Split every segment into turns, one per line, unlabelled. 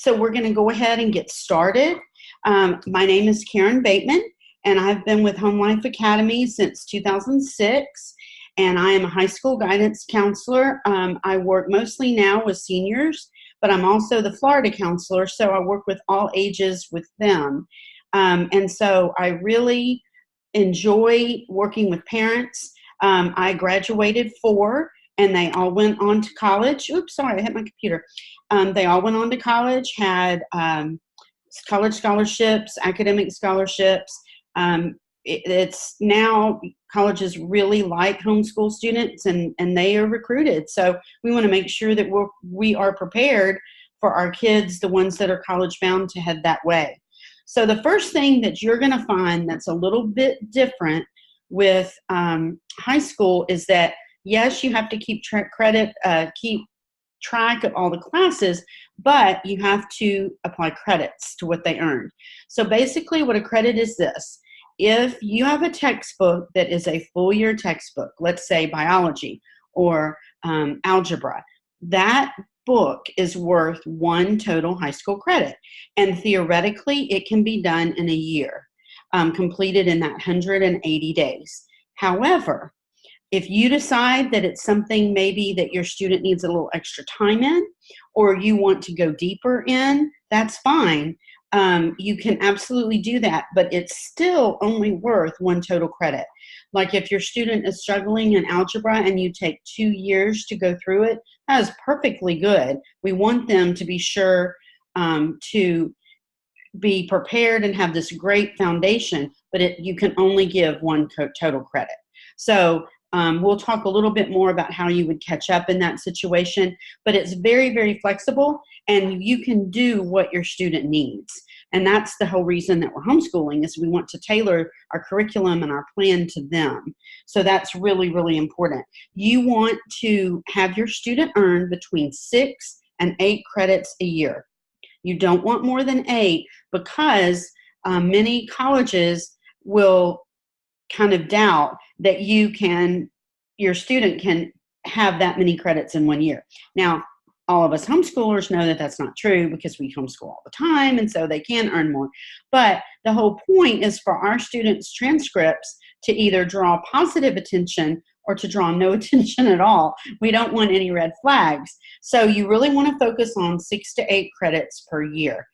So we're going to go ahead and get started. My name is Karen Bateman, and I've been with Home Life Academy since 2006, and I am a high school guidance counselor. I work mostly now with seniors, but I'm also the Florida counselor, so I work with all ages with them. And so I really enjoy working with parents. I graduated 4, and they all went on to college. Oops, sorry, I hit my computer. They all went on to college, had college scholarships, academic scholarships. It's now colleges really like homeschool students, and they are recruited. So we want to make sure that we are prepared for our kids, the ones that are college bound, to head that way. So the first thing that you're going to find that's a little bit different with high school is that, yes, you have to keep track of all the classes, but you have to apply credits to what they earned. So basically what a credit is this. If you have a textbook that is a full year textbook, let's say biology or algebra, that book is worth 1 total high school credit. And theoretically, it can be done in a year, completed in that 180 days. However, if you decide that it's something maybe that your student needs a little extra time in, or you want to go deeper in, that's fine. You can absolutely do that, but it's still only worth 1 total credit. Like if your student is struggling in algebra and you take 2 years to go through it, that is perfectly good. We want them to be sure to be prepared and have this great foundation, but you can only give 1 total credit. So we'll talk a little bit more about how you would catch up in that situation, but it's very, very flexible, and you can do what your student needs. And that's the whole reason that we're homeschooling, is we want to tailor our curriculum and our plan to them. So that's really, really important. You want to have your student earn between 6 and 8 credits a year. You don't want more than 8, because many colleges will kind of doubt that your student can have that many credits in 1 year. Now, all of us homeschoolers know that that's not true, because we homeschool all the time, and so they can earn more. But the whole point is for our students' transcripts to either draw positive attention or to draw no attention at all. We don't want any red flags. So you really want to focus on 6 to 8 credits per year.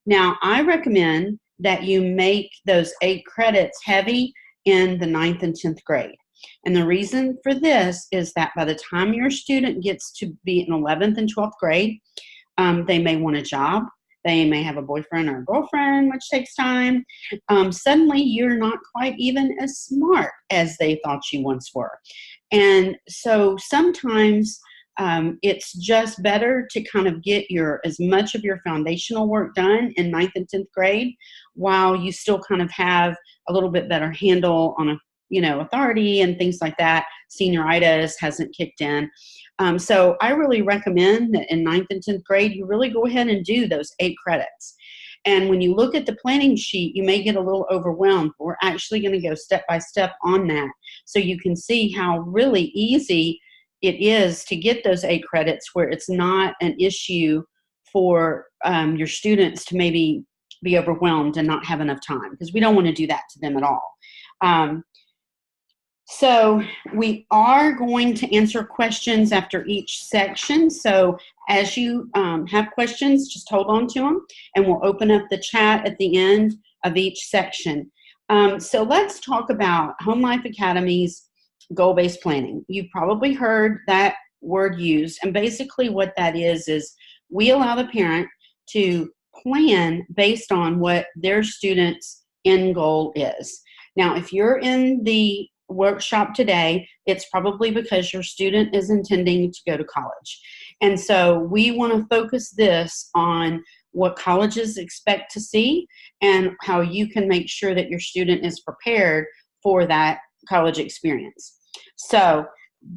Now, I recommend that you make those 8 credits heavy in the 9th and 10th grade. And the reason for this is that by the time your student gets to be in 11th and 12th grade, they may want a job. They may have a boyfriend or a girlfriend, which takes time. Suddenly, you're not quite even as smart as they thought you once were. And so sometimes it's just better to kind of get as much of your foundational work done in 9th and 10th grade, while you still kind of have a little bit better handle on authority and things like that. Senioritis hasn't kicked in. So I really recommend that in 9th and 10th grade, you really go ahead and do those 8 credits. And when you look at the planning sheet, you may get a little overwhelmed. We're actually going to go step by step on that, so you can see how really easy it is to get those 8 credits, where it's not an issue for your students to maybe be overwhelmed and not have enough time, because we don't want to do that to them at all. So we are going to answer questions after each section. So as you have questions, just hold on to them, and we'll open up the chat at the end of each section. So let's talk about Home Life Academy's goal-based planning. You've probably heard that word used, and basically what that is we allow the parent to plan based on what their student's end goal is. Now, if you're in the workshop today, it's probably because your student is intending to go to college. And so we want to focus this on what colleges expect to see and how you can make sure that your student is prepared for that college experience. So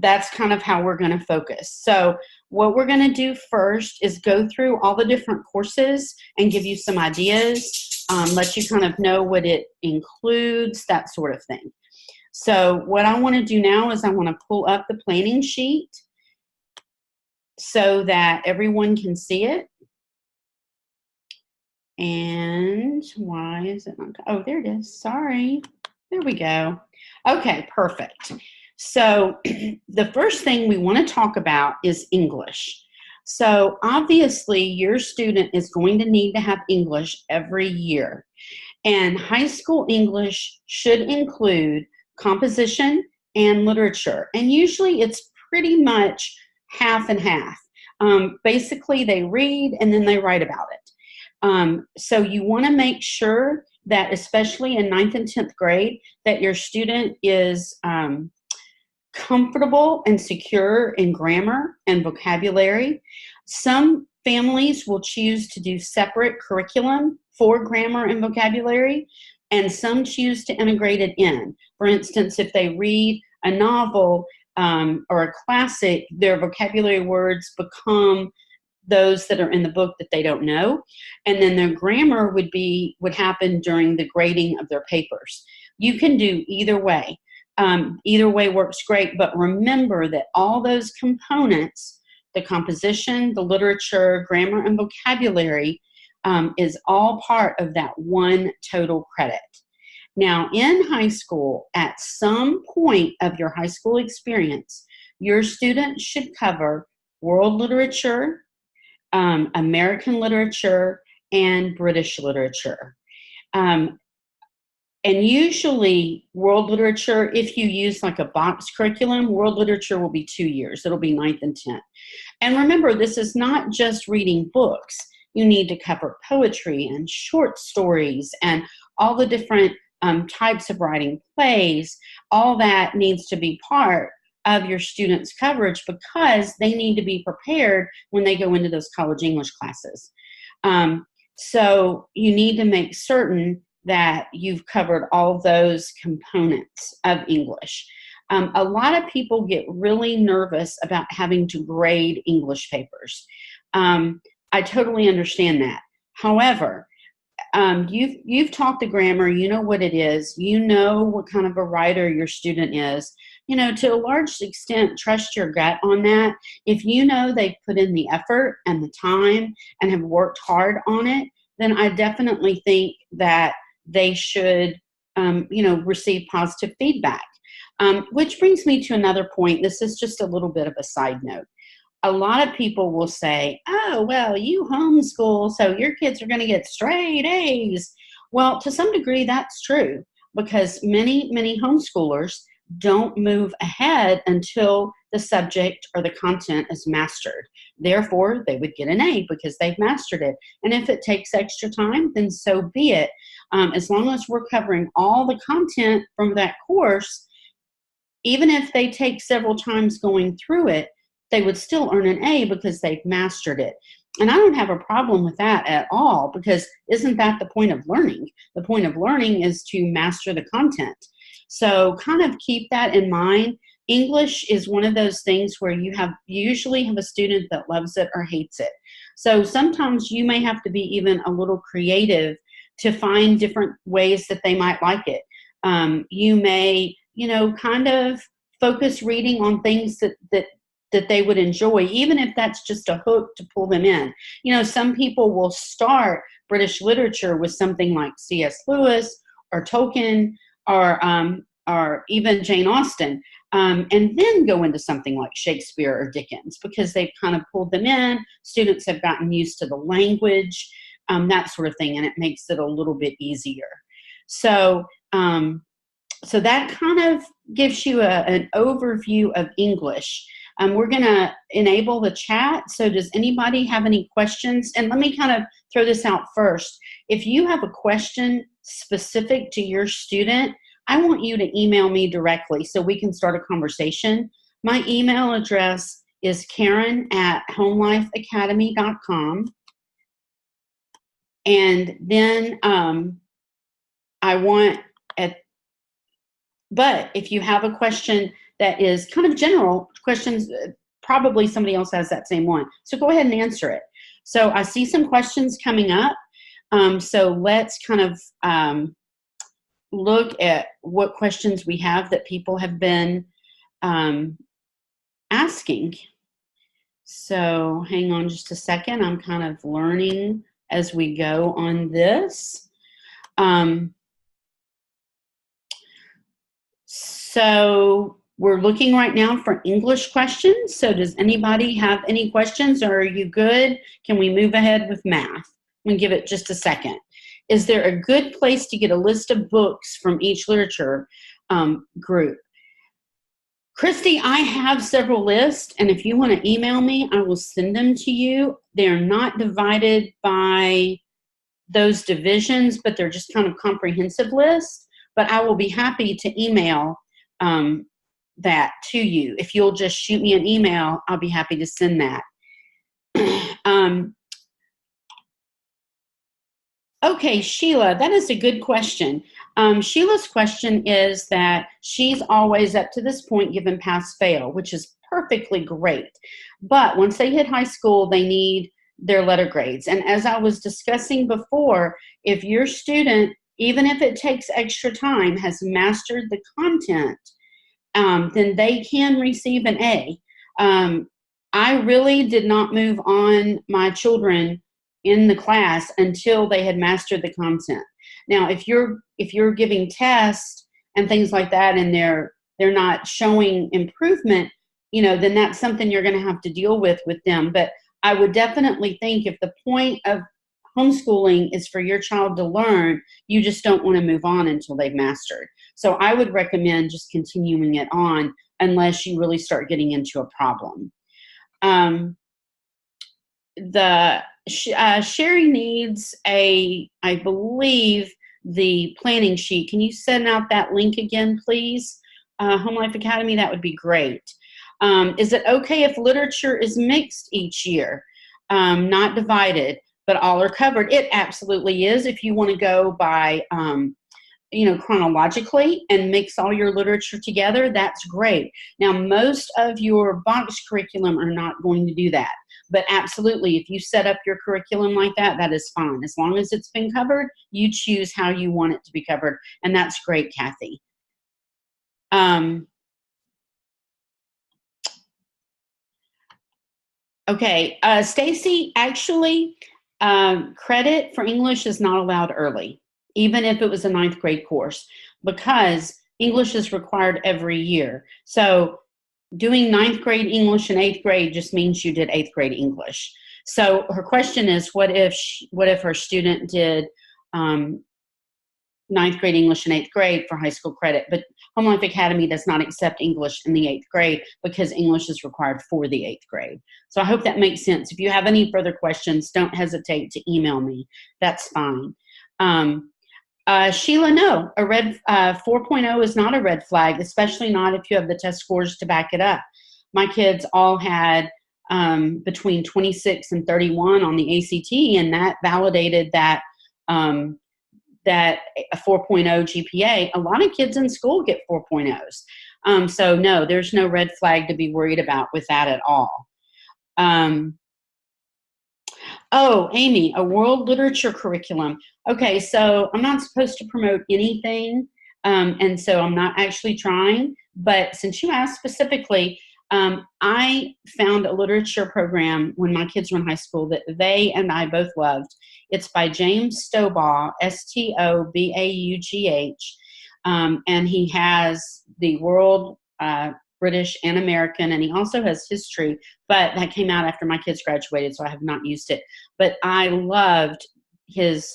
that's kind of how we're going to focus. So what we're going to do first is go through all the different courses and give you some ideas, let you kind of know what it includes, that sort of thing. So what I want to do now is I want to pull up the planning sheet so that everyone can see it. And why is it not? Oh, there it is. Sorry. There we go. Okay, perfect. So the first thing we want to talk about is English. So obviously, your student is going to need to have English every year. And high school English should include composition and literature. And usually it's pretty much half and half. Basically, they read and then they write about it. So you want to make sure that, especially in ninth and 10th grade, that your student is comfortable and secure in grammar and vocabulary. Some families will choose to do separate curriculum for grammar and vocabulary, and some choose to integrate it in. For instance, if they read a novel or a classic, their vocabulary words become those that are in the book that they don't know, and then their grammar would happen during the grading of their papers. You can do either way. Either way works great, but remember that all those components, the composition, the literature, grammar, and vocabulary, is all part of that one total credit. Now, in high school, at some point of your high school experience, your students should cover world literature, American literature, and British literature. And usually world literature, if you use like a box curriculum, world literature will be 2 years. It'll be ninth and 10th. And remember, this is not just reading books. You need to cover poetry and short stories and all the different types of writing, plays. All that needs to be part of your students' coverage because they need to be prepared when they go into those college English classes. So you need to make certain that you've covered all those components of English. A lot of people get really nervous about having to grade English papers. I totally understand that. However, you've taught the grammar, you know what it is, you know what kind of a writer your student is. You know, to a large extent, trust your gut on that. If you know they've put in the effort and the time and have worked hard on it, then I definitely think that they should, receive positive feedback. Which brings me to another point. This is just a little bit of a side note. A lot of people will say, oh, well, you homeschool, so your kids are going to get straight A's. Well, to some degree, that's true because many, many homeschoolers don't move ahead until the subject or the content is mastered. Therefore, they would get an A because they've mastered it. And if it takes extra time, then so be it. As long as we're covering all the content from that course, even if they take several times going through it, they would still earn an A because they've mastered it. And I don't have a problem with that at all because isn't that the point of learning? The point of learning is to master the content. So kind of keep that in mind. English is one of those things where you usually have a student that loves it or hates it. So sometimes you may have to be even a little creative to find different ways that they might like it. You may, kind of focus reading on things that they would enjoy, even if that's just a hook to pull them in. Some people will start British literature with something like C.S. Lewis or Tolkien or even Jane Austen, and then go into something like Shakespeare or Dickens because they've kind of pulled them in. Students have gotten used to the language, that sort of thing, and it makes it a little bit easier. So that kind of gives you an overview of English. We're going to enable the chat. So does anybody have any questions? And let me kind of throw this out first. If you have a question specific to your student, I want you to email me directly so we can start a conversation. My email address is karen@homelifeacademy.com. And then but if you have a question that is kind of general questions, probably somebody else has that same one. So go ahead and answer it. So I see some questions coming up. So let's kind of look at what questions we have that people have been asking. So hang on just a second. I'm kind of learning as we go on this. Um, so we're looking right now for English questions. So does anybody have any questions, or are you good? Can we move ahead with math? I'm going to give it just a second. Is there a good place to get a list of books from each literature group? Christy, I have several lists, and if you want to email me, I will send them to you. They're not divided by those divisions, but they're just kind of comprehensive lists. But I will be happy to email that to you. If you'll just shoot me an email, I'll be happy to send that. Okay, Sheila, that is a good question. Sheila's question is that she's always up to this point given pass-fail, which is perfectly great. But once they hit high school, they need their letter grades. And as I was discussing before, if your student, even if it takes extra time, has mastered the content, then they can receive an A. I really did not move on my children in the class until they had mastered the content. Now, if you're giving tests and things like that, and they're not showing improvement, then that's something you're going to have to deal with them. But I would definitely think if the point of homeschooling is for your child to learn, you just don't want to move on until they've mastered. So I would recommend just continuing it on unless you really start getting into a problem. Sherry needs I believe, the planning sheet. Can you send out that link again, please? Home Life Academy, that would be great. Is it okay if literature is mixed each year, not divided, but all are covered? It absolutely is. If you want to go by, chronologically and mix all your literature together, that's great. Now, most of your box curriculum are not going to do that. But absolutely, if you set up your curriculum like that, that is fine. As long as it's been covered, you choose how you want it to be covered. And that's great, Kathy. Okay, Stacy, actually, credit for English is not allowed early, even if it was a 9th grade course, because English is required every year. So doing 9th grade English and 8th grade just means you did 8th grade English. So her question is, what if her student did 9th grade English and 8th grade for high school credit, but Home Life Academy does not accept English in the 8th grade because English is required for the 8th grade. So I hope that makes sense. If you have any further questions, don't hesitate to email me. That's fine. Sheila, no, a red 4.0 is not a red flag, especially not if you have the test scores to back it up. My kids all had between 26 and 31 on the ACT, and that validated that that a 4.0 GPA. A lot of kids in school get 4.0s. So no, there's no red flag to be worried about with that at all. Oh, Amy, a world literature curriculum. Okay, so I'm not supposed to promote anything, and so I'm not actually trying. But since you asked specifically, I found a literature program when my kids were in high school that they and I both loved. It's by James Stobaugh, Stobaugh, and he has the world, British and American, and he also has history, but that came out after my kids graduated, so I have not used it. But I loved his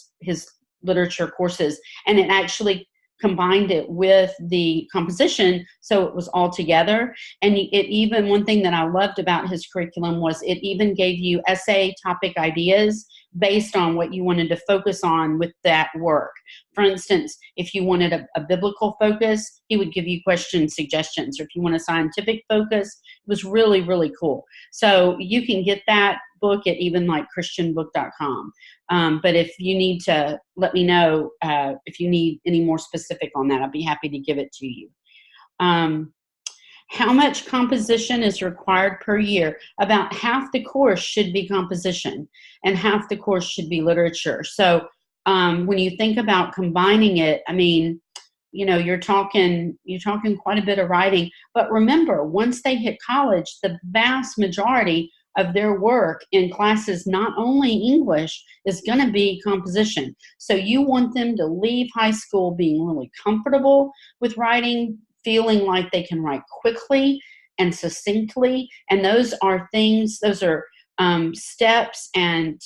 literature courses, and it actually combined it with the composition, so it was all together. And it even, one thing that I loved about his curriculum was it even gave you essay topic ideas based on what you wanted to focus on with that work. For instance, if you wanted a biblical focus, he would give you question suggestions. Or if you want a scientific focus, it was really, really cool. So you can get that book at even like christianbook.com. But if you need to let me know if you need any more specific on that, I'll be happy to give it to you. How much composition is required per year? About half the course should be composition and half the course should be literature. So when you think about combining it, I mean, you're talking quite a bit of writing. But remember, once they hit college, the vast majority of their work in classes, not only English, is going to be composition. So you want them to leave high school being really comfortable with writing, feeling like they can write quickly and succinctly. And those are things, those are steps and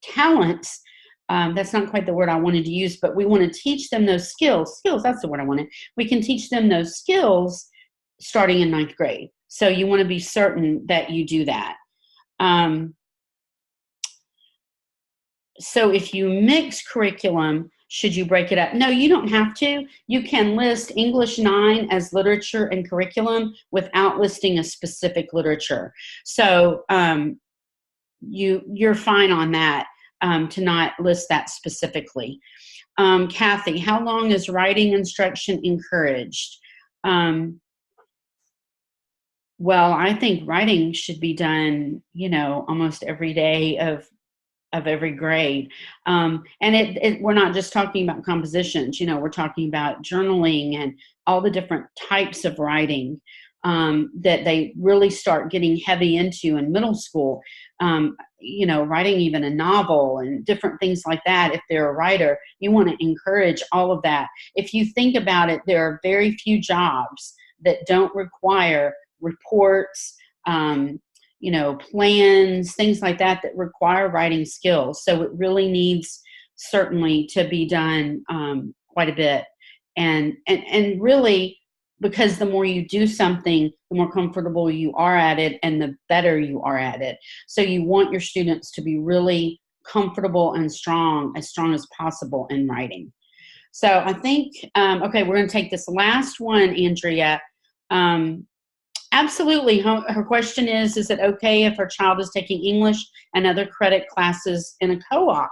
talents. That's not quite the word I wanted to use, but we want to teach them those skills. Skills, that's the word I wanted. We can teach them those skills starting in 9th grade. So you want to be certain that you do that. So if you mix curriculum, should you break it up? No, you don't have to. You can list English 9 as literature and curriculum without listing a specific literature. So you're fine on that, to not list that specifically. Kathy, how long is writing instruction encouraged? Well, I think writing should be done, almost every day of every grade. And we're not just talking about compositions, we're talking about journaling and all the different types of writing that they really start getting heavy into in middle school. Writing even a novel and different things like that. If they're a writer, you want to encourage all of that. If you think about it, there are very few jobs that don't require reports, plans, things like that require writing skills. So it really needs certainly to be done quite a bit. And really, because the more you do something, the more comfortable you are at it and the better you are at it. So you want your students to be really comfortable and strong as possible in writing. So I think, okay, we're going to take this last one, Andrea. Absolutely. Her question is it okay if her child is taking English and other credit classes in a co-op?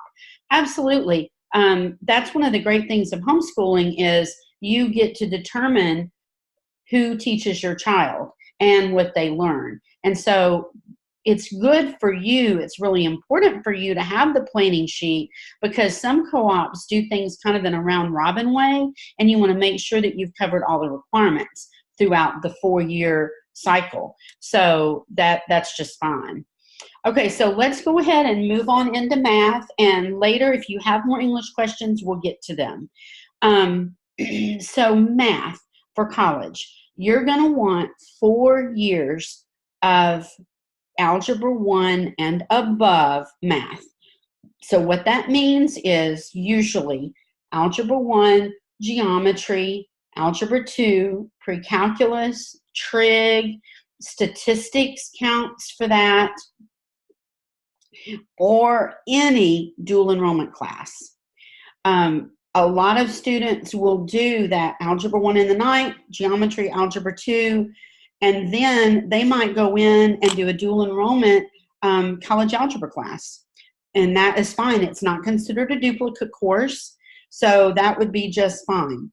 Absolutely. That's one of the great things of homeschooling is you get to determine who teaches your child and what they learn. And so it's good for you. It's really important for you to have the planning sheet because some co-ops do things kind of in a round robin way, and you want to make sure that you've covered all the requirements throughout the 4-year cycle. So that's just fine. Okay, so let's go ahead and move on into math, and later if you have more English questions, we'll get to them. So math for college, you're going to want 4 years of Algebra 1 and above math. So what that means is usually Algebra 1, geometry, Algebra 2, pre-calculus, trig, statistics counts for that, or any dual enrollment class. A lot of students will do that Algebra 1 in the night, geometry, Algebra 2, and then they might go in and do a dual enrollment college algebra class. And that is fine. It's not considered a duplicate course, so that would be just fine.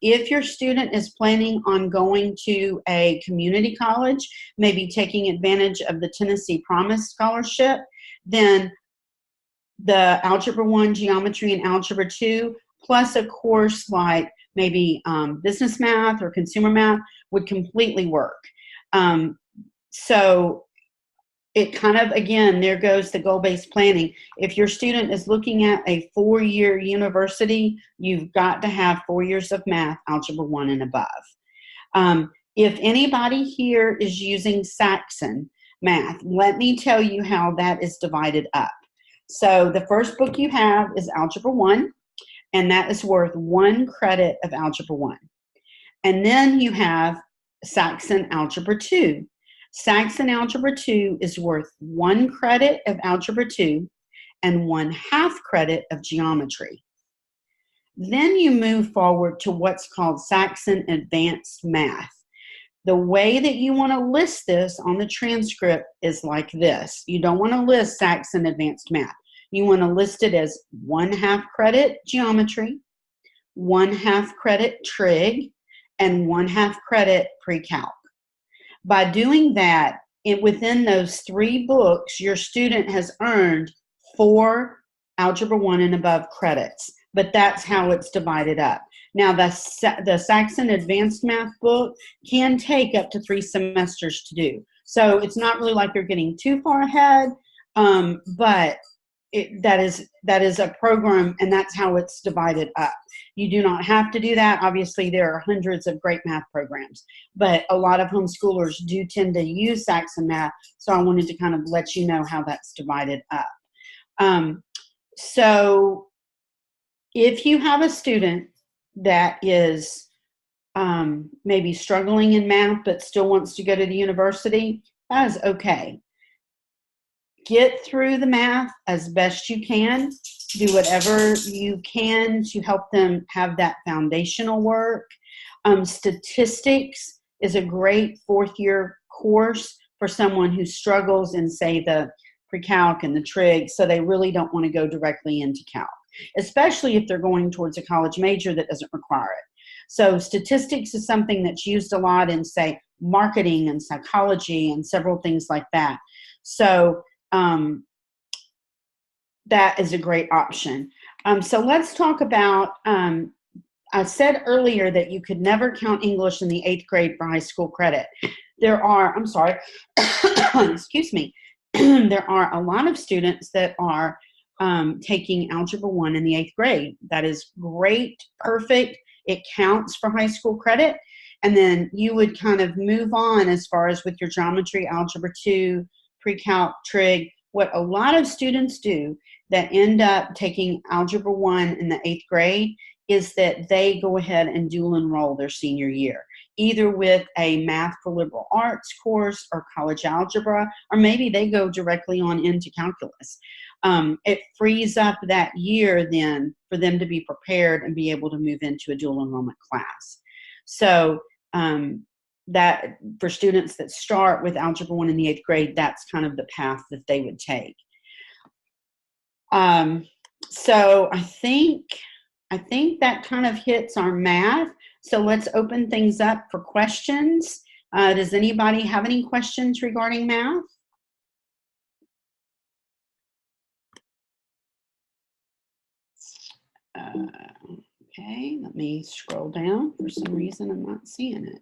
If your student is planning on going to a community college, maybe taking advantage of the Tennessee Promise Scholarship, then the Algebra 1, Geometry, and Algebra 2, plus a course like maybe business math or consumer math would completely work. So it kind of, again, there goes the goal-based planning. If your student is looking at a 4-year university, you've got to have 4 years of math, Algebra 1 and above. If anybody here is using Saxon math, let me tell you how that is divided up. So the first book you have is Algebra 1, and that is worth 1 credit of Algebra 1. And then you have Saxon Algebra 2. Saxon Algebra 2 is worth 1 credit of Algebra 2 and 1/2 credit of geometry. Then you move forward to what's called Saxon Advanced Math. The way that you want to list this on the transcript is like this. You don't want to list Saxon Advanced Math. You want to list it as 1/2 credit geometry, 1/2 credit trig, and 1/2 credit pre-calc. By doing that, within those 3 books, your student has earned 4 Algebra 1 and above credits, but that's how it's divided up. Now, the Saxon Advanced Math book can take up to 3 semesters to do. So it's not really like you're getting too far ahead, but that is a program, and that's how it's divided up. You do not have to do that. Obviously, there are hundreds of great math programs, but a lot of homeschoolers do tend to use Saxon Math, so I wanted to kind of let you know how that's divided up. So if you have a student that is maybe struggling in math but still wants to go to the university, that is okay. Get through the math as best you can. Do whatever you can to help them have that foundational work. Statistics is a great fourth-year course for someone who struggles in, say, the pre-calc and the trig, so they really don't want to go directly into calc, especially if they're going towards a college major that doesn't require it. So statistics is something that's used a lot in, say, marketing and psychology and several things like that. So that is a great option. So let's talk about, I said earlier that you could never count English in the 8th grade for high school credit. There are, I'm sorry, excuse me, there are a lot of students that are taking Algebra 1 in the 8th grade. That is great, perfect. It counts for high school credit. And then you would kind of move on as far as with your geometry, Algebra 2, pre-calc, trig. What a lot of students do that end up taking Algebra 1 in the 8th grade is that they go ahead and dual enroll their senior year, either with a Math for Liberal Arts course or college algebra, or maybe they go directly on into calculus. It frees up that year then for them to be prepared and be able to move into a dual enrollment class. So that for students that start with Algebra 1 in the 8th grade, that's kind of the path that they would take. So I think that kind of hits our math. So let's open things up for questions. Does anybody have any questions regarding math? Okay, let me scroll down. For some reason, I'm not seeing it.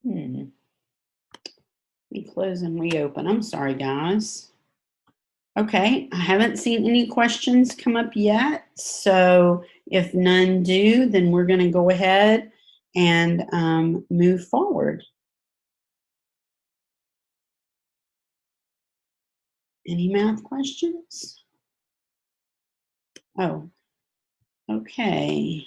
Let me close and reopen. I'm sorry, guys. Okay, I haven't seen any questions come up yet. So if none do, then we're going to go ahead and move forward. Any math questions? Oh, okay.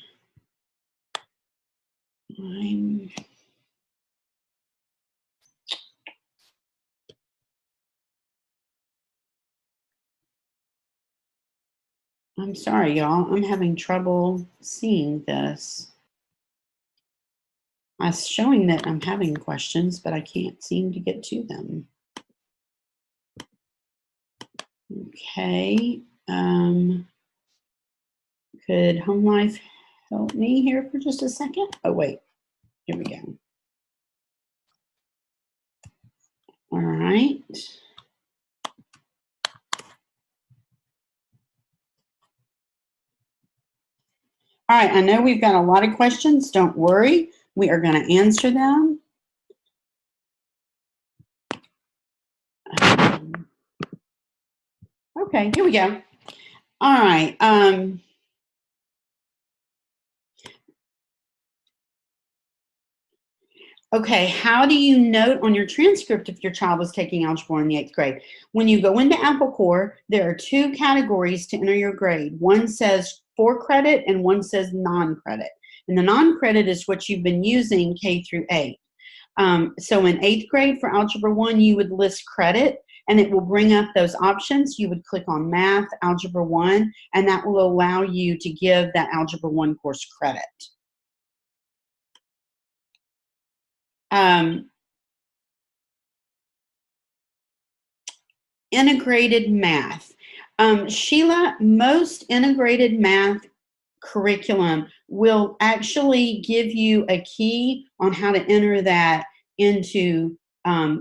I'm sorry, y'all. I'm having trouble seeing this. It's showing that I'm having questions, but I can't seem to get to them. Okay. Could Home Life help me here for just a second? Oh, wait. Here we go. All right. All right, I know we've got a lot of questions. Don't worry. We are going to answer them. Okay, here we go. All right. Okay, how do you note on your transcript if your child was taking Algebra in the 8th grade? When you go into Apple Core, there are 2 categories to enter your grade. One says for credit and one says non-credit. And the non-credit is what you've been using K through 8. So in 8th grade for Algebra 1, you would list credit, and it will bring up those options. You would click on Math, Algebra 1, and that will allow you to give that Algebra 1 course credit. Integrated math. Sheila, most integrated math curriculum will actually give you a key on how to enter that into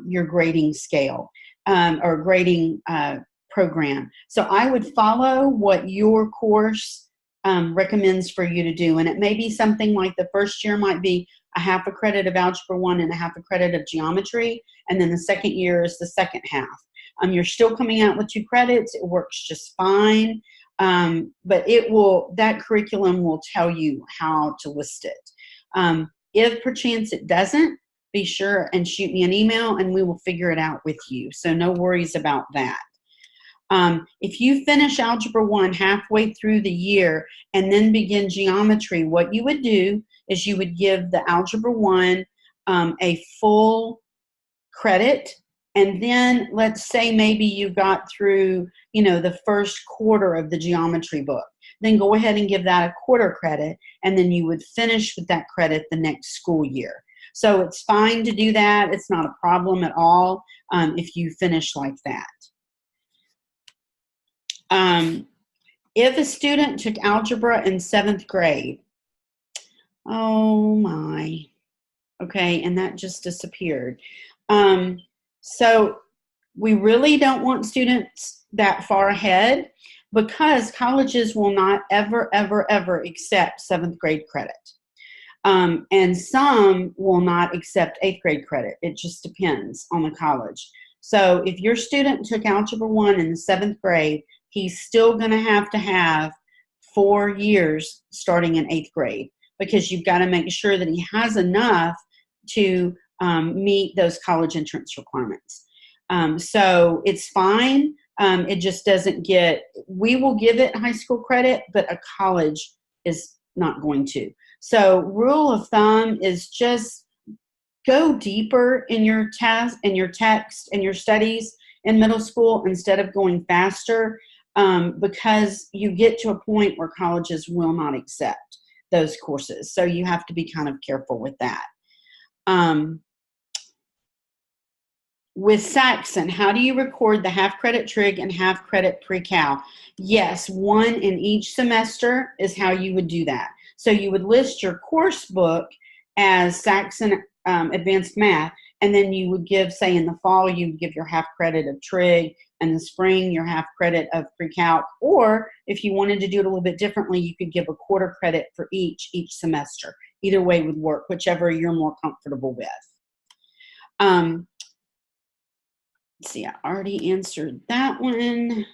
your grading scale or grading program. So I would follow what your course recommends for you to do. And it may be something like the first year might be a half a credit of Algebra 1 and a half a credit of geometry, and then the second year is the second half. You're still coming out with 2 credits. It works just fine, but that curriculum will tell you how to list it. If perchance it doesn't, be sure and shoot me an email and we will figure it out with you. So no worries about that. If you finish Algebra 1 halfway through the year and then begin geometry, what you would do is you would give the Algebra 1 a full credit, and then let's say maybe you got through, the first quarter of the geometry book. Then go ahead and give that a quarter credit, and then you would finish with that credit the next school year. So it's fine to do that. It's not a problem at all if you finish like that. If a student took algebra in 7th grade, oh my, okay, and that just disappeared. So we really don't want students that far ahead because colleges will not ever, ever, ever accept 7th grade credit. And some will not accept 8th grade credit. It just depends on the college. So if your student took Algebra 1 in the 7th grade, he's still going to have 4 years starting in 8th grade because you've got to make sure that he has enough to meet those college entrance requirements. So it's fine. It just doesn't we will give it high school credit, but a college is not going to. So rule of thumb is just go deeper in your test and your text and your studies in middle school instead of going faster, because you get to a point where colleges will not accept those courses. So you have to be kind of careful with that. With Saxon, how do you record the half credit trig and half credit pre-cal? Yes, 1 in each semester is how you would do that. So you would list your course book as Saxon Advanced Math, and then you would give, say in the fall, you would give your half credit of trig, and in the spring, your half credit of pre-calc. Or if you wanted to do it a little bit differently, you could give a quarter credit for each semester. Either way would work, whichever you're more comfortable with. Let's see, I already answered that one.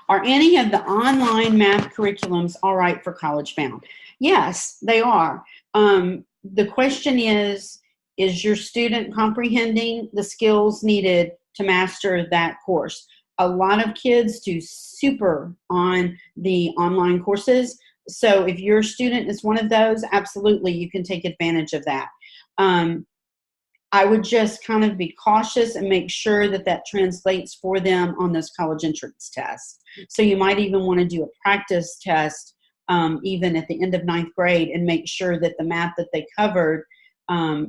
Are any of the online math curriculums all right for college bound? Yes, they are. The question is your student comprehending the skills needed to master that course? A lot of kids do super on the online courses. So if your student is one of those, absolutely, you can take advantage of that. I would just kind of be cautious and make sure that translates for them on those college entrance tests. So you might even want to do a practice test even at the end of 9th grade and make sure that the math that they covered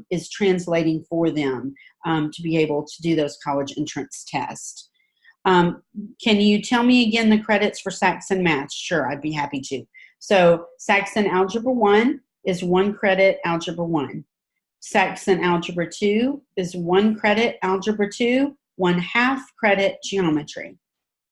is translating for them to be able to do those college entrance tests. Can you tell me again the credits for Saxon Math? Sure, I'd be happy to. So Saxon Algebra 1 is 1 credit Algebra 1. Saxon Algebra 2 is 1 credit Algebra 2, 1/2 credit Geometry.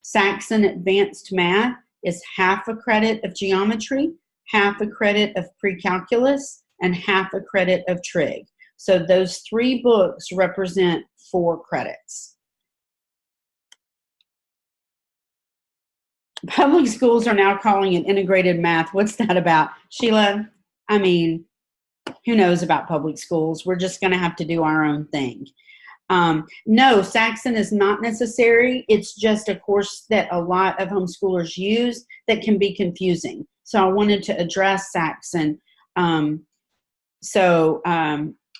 Saxon Advanced Math is half a credit of Geometry, half a credit of Pre-Calculus, and half a credit of Trig. So those 3 books represent 4 credits. Public schools are now calling it integrated math. What's that about? Sheila, I mean, who knows about public schools? We're just going to have to do our own thing. No, Saxon is not necessary. It's just a course that a lot of homeschoolers use that can be confusing. So I wanted to address Saxon.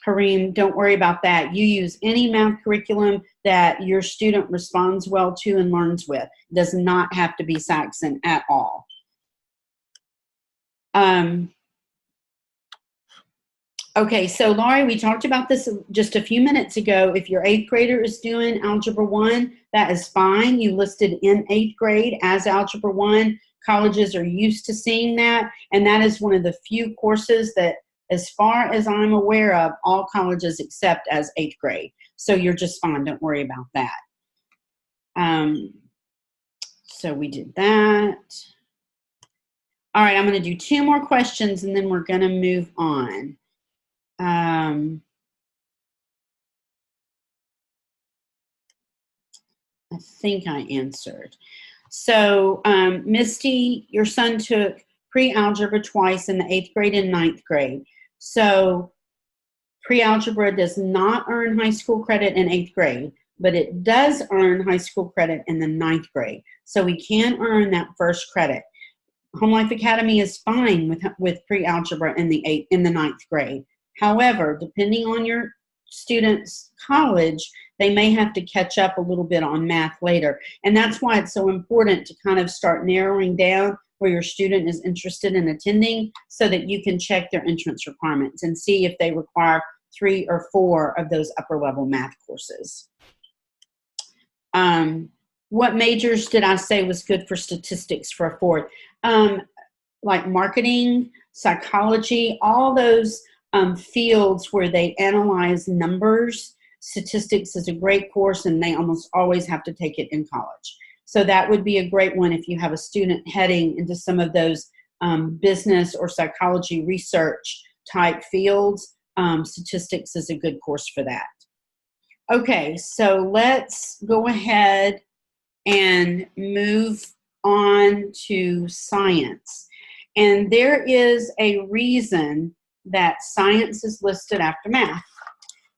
Hareem, don't worry about that. You use any math curriculum that your student responds well to and learns with. It does not have to be Saxon at all. Okay, so Laurie, we talked about this just a few minutes ago. If your 8th grader is doing Algebra 1, that is fine. You listed in 8th grade as Algebra 1. Colleges are used to seeing that, and that is one of the few courses that, as far as I'm aware of, all colleges accept as 8th grade. So you're just fine. Don't worry about that. So we did that. All right, I'm going to do 2 more questions and then we're going to move on. I think I answered. So, Misty, your son took pre-algebra twice in the 8th grade and 9th grade. So, pre-algebra does not earn high school credit in 8th grade, but it does earn high school credit in the 9th grade. So, we can earn that first credit. Home Life Academy is fine with pre-algebra in the 9th grade. However, depending on your student's college, they may have to catch up a little bit on math later. And that's why it's so important to kind of start narrowing down where your student is interested in attending so that you can check their entrance requirements and see if they require 3 or 4 of those upper level math courses. What majors did I say was good for statistics for a 4th? Like marketing, psychology, all those fields where they analyze numbers. Statistics is a great course and they almost always have to take it in college. So that would be a great one if you have a student heading into some of those business or psychology research type fields. Statistics is a good course for that. Okay, so let's go ahead and move on to science. And there is a reason that science is listed after math.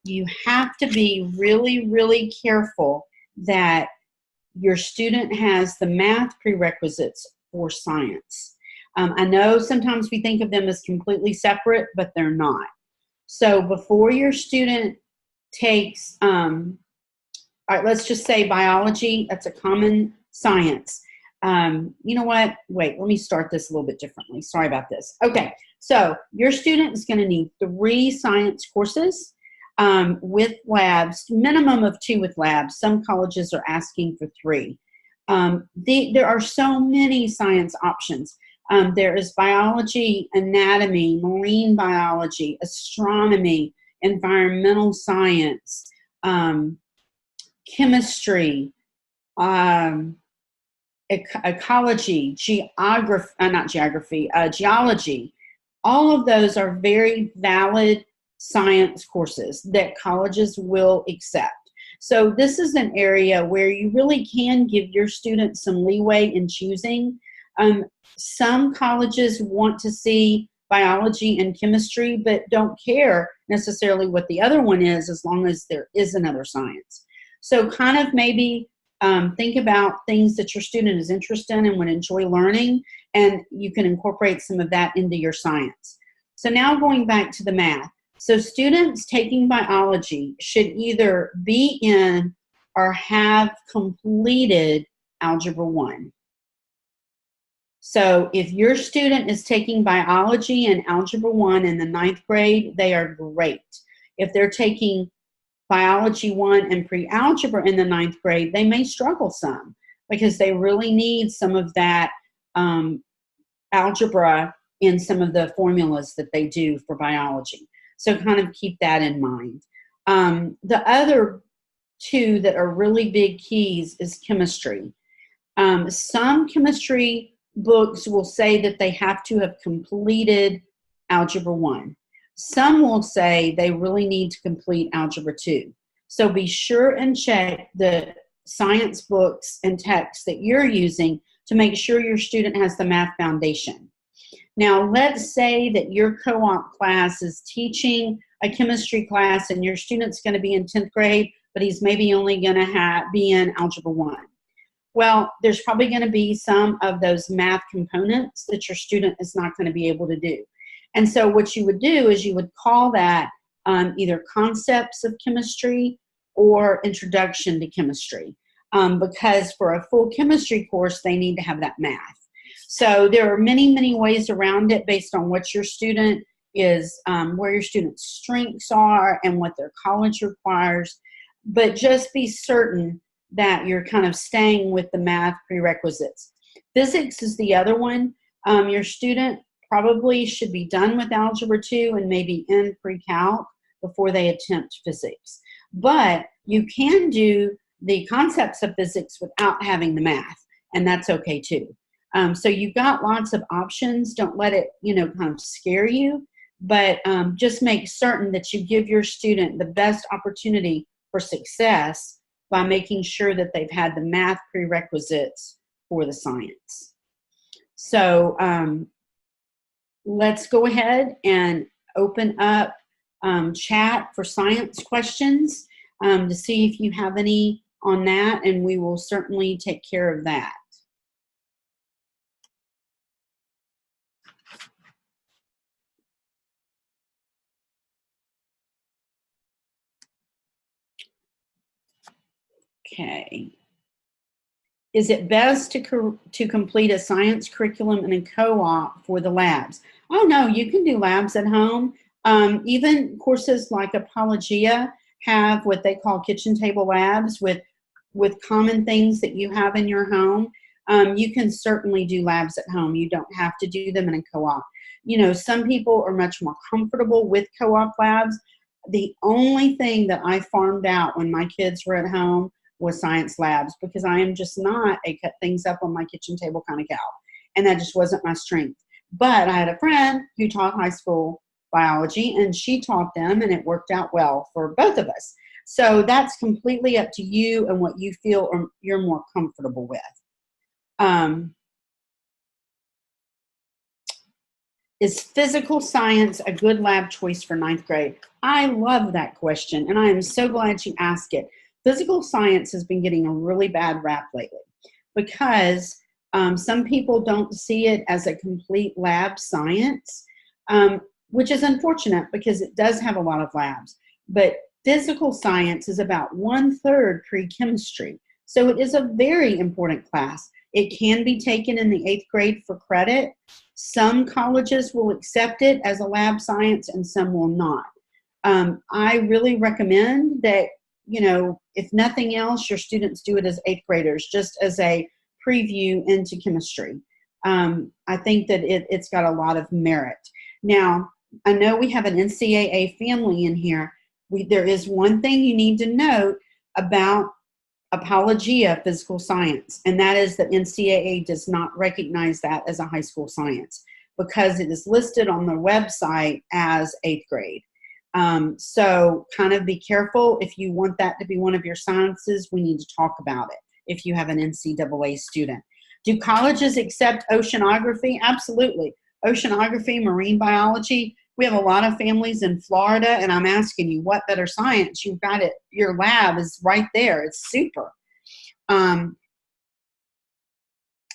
You have to be really, really careful that your student has the math prerequisites for science. I know sometimes we think of them as completely separate, but they're not. So before your student takes, all right, let's just say biology, that's a common science. You know what? Wait, let me start this a little bit differently. Sorry about this. Okay, so your student is going to need 3 science courses with labs, minimum of 2 with labs. Some colleges are asking for 3. There are so many science options. There is biology, anatomy, marine biology, astronomy, environmental science, chemistry, ecology, geology. All of those are very valid science courses that colleges will accept. So this is an area where you really can give your students some leeway in choosing. Some colleges want to see biology and chemistry, but don't care necessarily what the other one is as long as there is another science. So kind of maybe think about things that your student is interested in and would enjoy learning, and you can incorporate some of that into your science. So now going back to the math. So students taking biology should either be in or have completed Algebra 1. So if your student is taking biology and Algebra 1 in the 9th grade, they are great. If they're taking Biology 1 and pre-algebra in the 9th grade, they may struggle some because they really need some of that algebra in some of the formulas that they do for biology. So kind of keep that in mind. The other 2 that are really big keys is chemistry. Some chemistry books will say that they have to have completed Algebra 1. Some will say they really need to complete Algebra 2. So be sure and check the science books and texts that you're using to make sure your student has the math foundation. Now, let's say that your co-op class is teaching a chemistry class and your student's going to be in 10th grade, but he's maybe only going to be in Algebra 1. Well, there's probably going to be some of those math components that your student is not going to be able to do. And so what you would do is you would call that either concepts of chemistry or introduction to chemistry, because for a full chemistry course, they need to have that math. So there are many, many ways around it based on what your student is, where your student's strengths are and what their college requires. But just be certain that you're kind of staying with the math prerequisites. Physics is the other one. Your student probably should be done with Algebra 2 and maybe in pre-calc before they attempt physics. But you can do the concepts of physics without having the math. and that's okay too. So you've got lots of options. Don't let it, kind of scare you, but just make certain that you give your student the best opportunity for success by making sure that they've had the math prerequisites for the science. So let's go ahead and open up chat for science questions to see if you have any on that, and we will certainly take care of that. Okay. Is it best to complete a science curriculum in a co-op for the labs? Oh, no, you can do labs at home. Even courses like Apologia have what they call kitchen table labs with common things that you have in your home. You can certainly do labs at home. You don't have to do them in a co-op. Some people are much more comfortable with co-op labs. The only thing that I farmed out when my kids were at home was science labs, because I am just not a cut things up on my kitchen table kind of gal. And that just wasn't my strength. But I had a friend who taught high school biology, and she taught them, and it worked out well for both of us. So that's completely up to you and what you feel or you're more comfortable with. Is physical science a good lab choice for 9th grade? I love that question, and I am so glad you asked it. Physical science has been getting a really bad rap lately because some people don't see it as a complete lab science, which is unfortunate because it does have a lot of labs. But physical science is about 1/3 pre-chemistry. So it is a very important class. It can be taken in the 8th grade for credit. Some colleges will accept it as a lab science and some will not. I really recommend that, if nothing else, your students do it as 8th graders, just as a preview into chemistry. I think that it's got a lot of merit. Now, I know we have an NCAA family in here. There is one thing you need to note about Apologia physical science, and that is that NCAA does not recognize that as a high school science because it is listed on their website as 8th grade. So kind of be careful. If you want that to be one of your sciences, we need to talk about it if you have an NCAA student. Do colleges accept oceanography? Absolutely. Oceanography, marine biology. We have a lot of families in Florida, and I'm asking you, what better science? You've got it. Your lab is right there. It's super.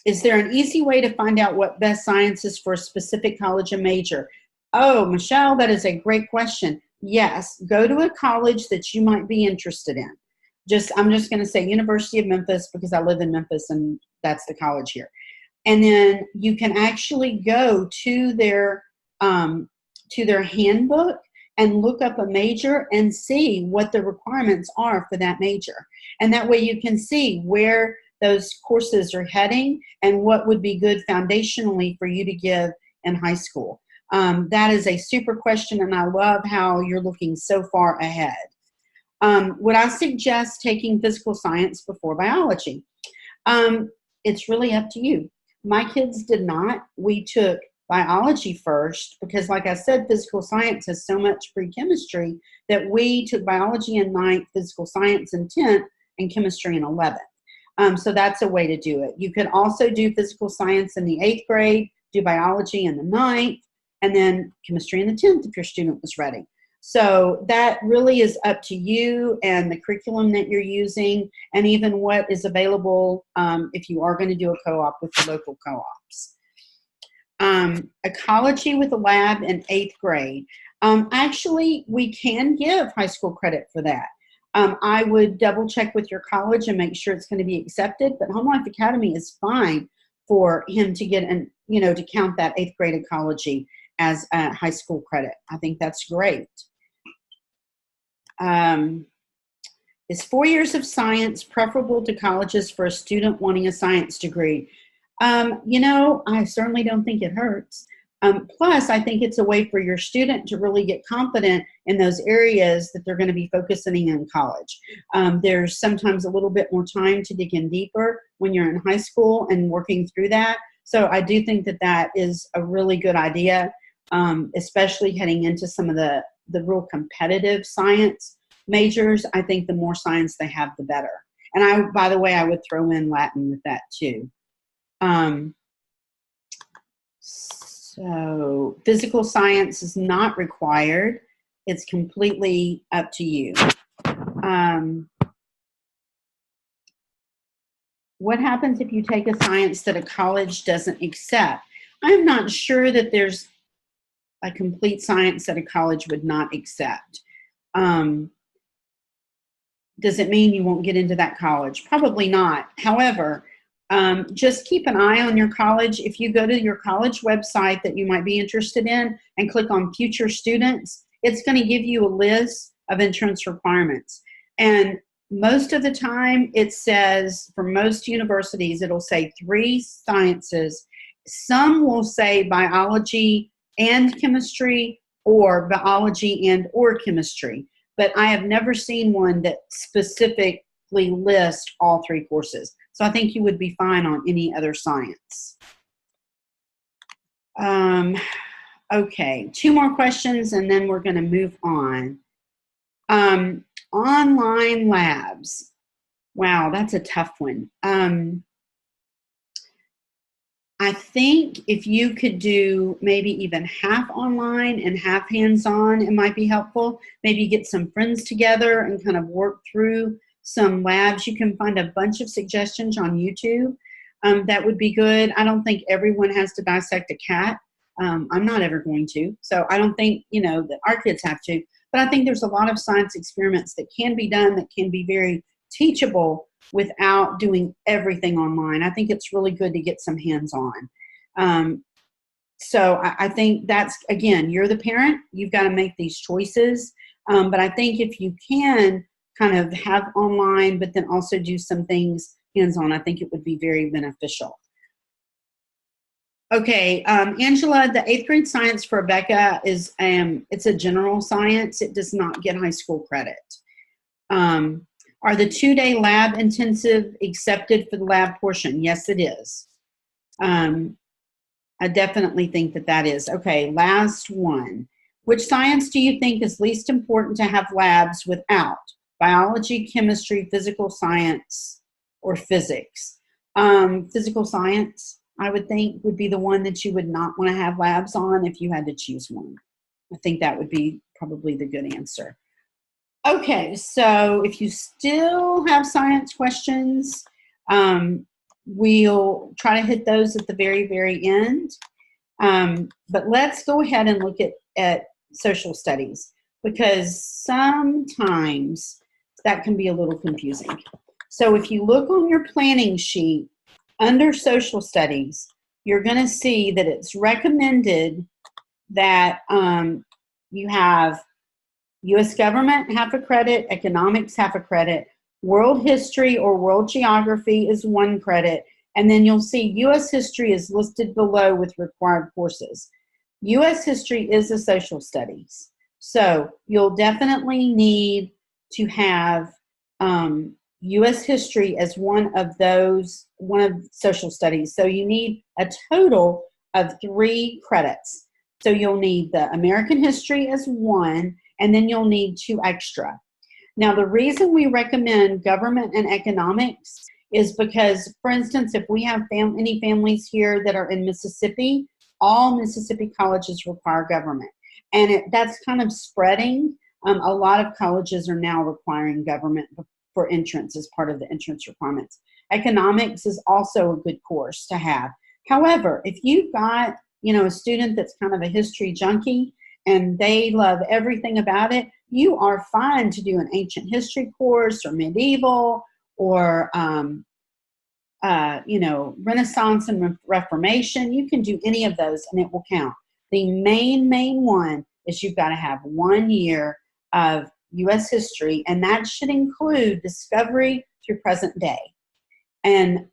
Is there an easy way to find out what best science is for a specific college and major? Oh, Michelle, that is a great question. Yes, go to a college that you might be interested in. I'm just going to say University of Memphis because I live in Memphis and that's the college here. And then you can actually go to their handbook and look up a major and see what the requirements are for that major. And that way you can see where those courses are heading and what would be good foundationally for you to give in high school. That is a super question, and I love how you're looking so far ahead. Would I suggest taking physical science before biology? It's really up to you. My kids did not. We took biology first because, like I said, physical science has so much pre-chemistry that we took biology in 9th, physical science in 10th, and chemistry in 11th. So that's a way to do it. You could also do physical science in the 8th grade, do biology in the 9th, and then chemistry in the 10th if your student was ready. So that really is up to you and the curriculum that you're using and even what is available if you are going to do a co-op with the local co-ops. Ecology with a lab in 8th grade. Actually, we can give high school credit for that. I would double check with your college and make sure it's going to be accepted, but Home Life Academy is fine for him to get to count that 8th grade ecology as a high school credit. I think that's great. Is 4 years of science preferable to colleges for a student wanting a science degree? I certainly don't think it hurts. Plus, I think it's a way for your student to really get confident in those areas that they're going to be focusing in college. There's sometimes a little bit more time to dig in deeper when you're in high school and working through that. So I do think that that is a really good idea, especially heading into some of the real competitive science majors. I think the more science they have, the better. And by the way, I would throw in Latin with that too. So physical science is not required. It's completely up to you. What happens if you take a science that a college doesn't accept? I'm not sure that there's a complete science that a college would not accept. Does it mean you won't get into that college? Probably not. However, just keep an eye on your college. If you go to your college website that you might be interested in and click on future students, it's going to give you a list of entrance requirements. And most of the time it says, for most universities, it'll say 3 sciences. Some will say biology and chemistry, or biology and or chemistry. But I have never seen one that specifically lists all 3 courses. So I think you would be fine on any other science. Okay, 2 more questions and then we're going to move on. Online labs. Wow, that's a tough one. I think if you could do maybe even half online and half hands-on, it might be helpful. Maybe get some friends together and kind of work through some labs. You can find a bunch of suggestions on YouTube. That would be good. I don't think everyone has to dissect a cat. I'm not ever going to. So I don't think, that our kids have to. But I think there's a lot of science experiments that can be done that can be very teachable without doing everything online. I think it's really good to get some hands-on. So I think that's, again, you're the parent. You've got to make these choices. But I think if you can kind of have online, but then also do some things hands-on, I think it would be very beneficial. Okay, Angela, the 8th grade science for Rebecca is, it's a general science. It does not get high school credit. Are the 2-day lab intensive accepted for the lab portion? Yes, it is. I definitely think that is. Okay, last one. Which science do you think is least important to have labs without? Biology, chemistry, physical science, or physics? Physical science, I would think, would be the one that you would not want to have labs on if you had to choose one. I think that would be probably the good answer. Okay, so if you still have science questions, we'll try to hit those at the very, very end. But let's go ahead and look at social studies, because sometimes that can be a little confusing. So if you look on your planning sheet under social studies, you're going to see that it's recommended that you have U.S. government, half a credit, economics, half a credit, world history or world geography is 1 credit, and then you'll see U.S. history is listed below with required courses. U.S. history is a social studies, so you'll definitely need to have U.S. history as one of social studies. So you need a total of 3 credits. So you'll need the American history as 1, and then you'll need 2 extra. Now, the reason we recommend government and economics is because, for instance, if we have any families here that are in Mississippi, all Mississippi colleges require government. And that's kind of spreading. A lot of colleges are now requiring government for entrance as part of the entrance requirements. Economics is also a good course to have. However, if you've got, a student that's kind of a history junkie and they love everything about it, you are fine to do an ancient history course or medieval or, Renaissance and Reformation. You can do any of those and it will count. The main one is you've got to have 1 year of U.S. history, and that should include discovery through present day. And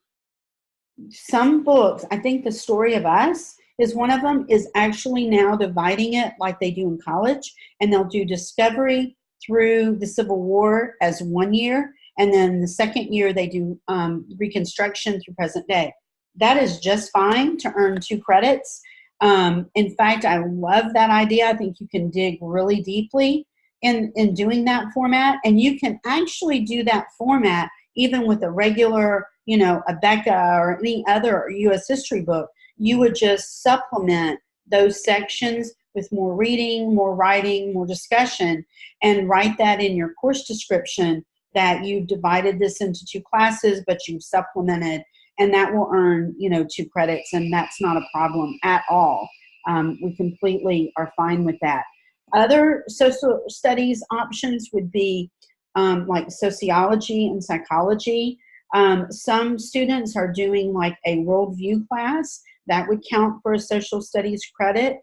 some books, I think The Story of Us is one of them is actually now dividing it like they do in college, and they'll do discovery through the Civil War as 1 year, and then the second year they do Reconstruction through present day. That is just fine to earn 2 credits. In fact, I love that idea. I think you can dig really deeply in doing that format, and you can actually do that format even with a regular, a Becca or any other U.S. history book. You would just supplement those sections with more reading, more writing, more discussion, and write that in your course description that you've divided this into 2 classes, but you've supplemented, and that will earn, 2 credits, and that's not a problem at all. We completely are fine with that. Other social studies options would be like sociology and psychology. Some students are doing like a worldview class. That would count for a social studies credit.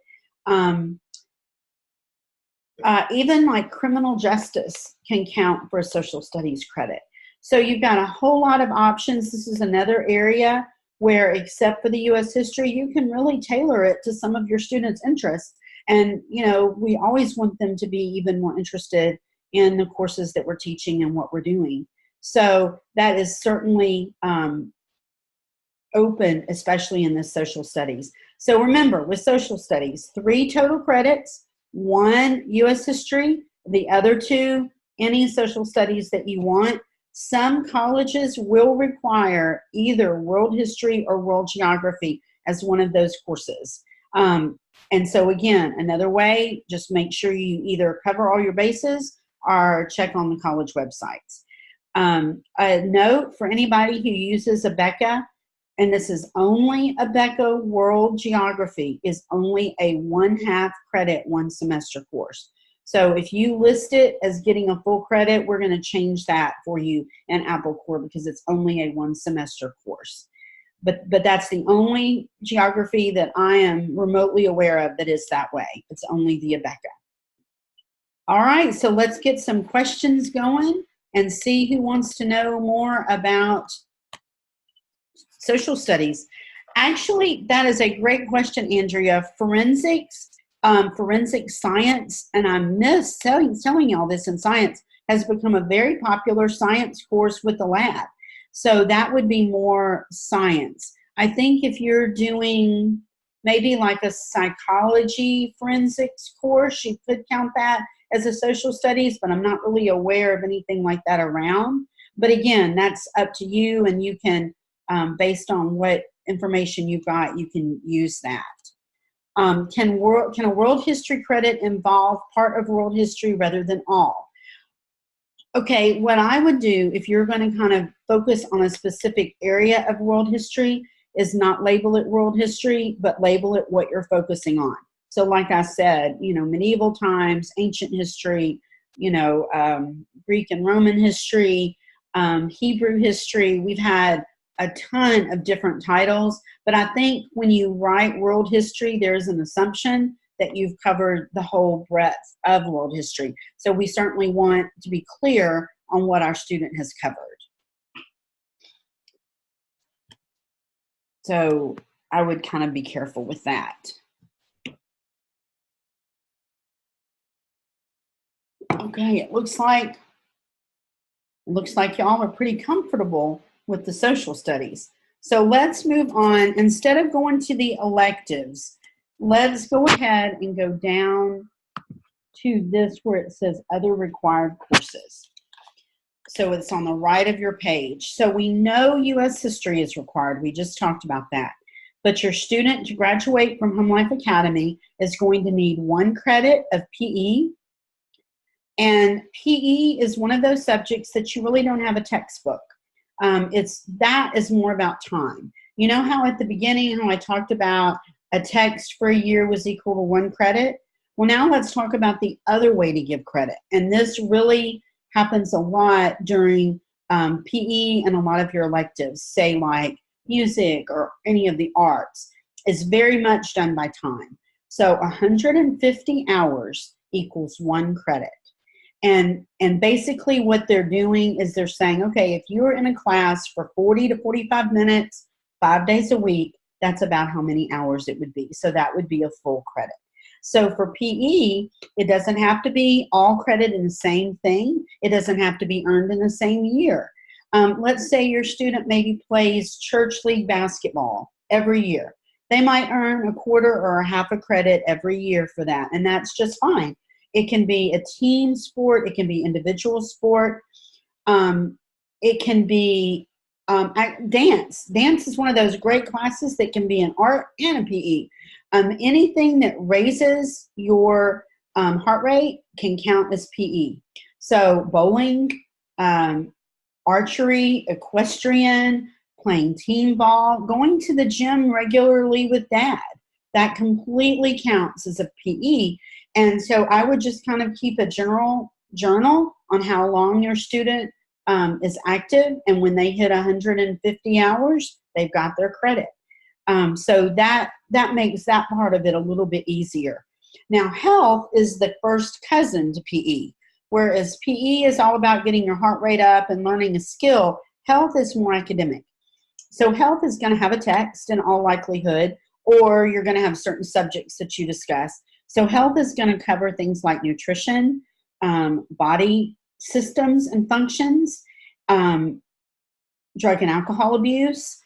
Even like criminal justice can count for a social studies credit. So you've got a whole lot of options. This is another area where, except for the U.S. history, you can really tailor it to some of your students' interests. And, we always want them to be even more interested in the courses that we're teaching and what we're doing. So that is certainly open, especially in the social studies. So remember, with social studies, 3 total credits, 1 U.S. history, the other 2, any social studies that you want. Some colleges will require either world history or world geography as one of those courses. And so again, another way, just make sure you either cover all your bases or check on the college websites. A note for anybody who uses a Becca, and this is only a Becca World Geography, is only a 1/2 credit 1 semester course. So if you list it as getting a full credit, we're going to change that for you in Apple Core because it's only a 1 semester course. But that's the only geography that I am remotely aware of that is that way. It's only the Becca. All right, so let's get some questions going and see who wants to know more about social studies. Actually, that is a great question, Andrea. Forensics, forensic science, and I miss telling y'all this in science, has become a very popular science course with the lab. So that would be more science. I think if you're doing maybe like a psychology forensics course, you could count that as a social studies, but I'm not really aware of anything like that around. But again, that's up to you, and you can, based on what information you've got, you can use that. Can a world history credit involve part of world history rather than all? Okay, what I would do if you're going to kind of focus on a specific area of world history is not label it world history, but label it what you're focusing on. So like I said, medieval times, ancient history, Greek and Roman history, Hebrew history. We've had a ton of different titles, but I think when you write world history, there's an assumption that you've covered the whole breadth of world history. So we certainly want to be clear on what our student has covered. So I would kind of be careful with that. Okay, it looks like y'all are pretty comfortable with the social studies. So let's move on. Instead of going to the electives, let's go ahead and go down to this where it says other required courses. So it's on the right of your page. So we know U.S. history is required. We just talked about that. But your student to graduate from Home Life Academy is going to need 1 credit of PE. And PE is one of those subjects that you really don't have a textbook. That is more about time. You know how at the beginning, how I talked about a text for a year was equal to 1 credit? Well, now let's talk about the other way to give credit. And this really happens a lot during PE and a lot of your electives, say like music or any of the arts. It's very much done by time. So 150 hours equals 1 credit. And basically what they're doing is they're saying, okay, if you're in a class for 40 to 45 minutes, 5 days a week, that's about how many hours it would be. So that would be a full credit. So for PE, it doesn't have to be all credit in the same thing. It doesn't have to be earned in the same year. Let's say your student maybe plays church league basketball every year. They might earn a quarter or a half a credit every year for that, and that's just fine. It can be a team sport. It can be individual sport. It can be dance. Dance is one of those great classes that can be an art and a PE. Anything that raises your heart rate can count as PE. So bowling, archery, equestrian, playing team ball, going to the gym regularly with dad, that completely counts as a PE. And so I would just kind of keep a general journal on how long your student is active, and when they hit 150 hours, they've got their credit. So that makes that part of it a little bit easier. Now, health is the first cousin to PE. Whereas PE is all about getting your heart rate up and learning a skill, health is more academic. So health is going to have a text in all likelihood, or you're going to have certain subjects that you discuss. So health is going to cover things like nutrition, body systems and functions, drug and alcohol abuse,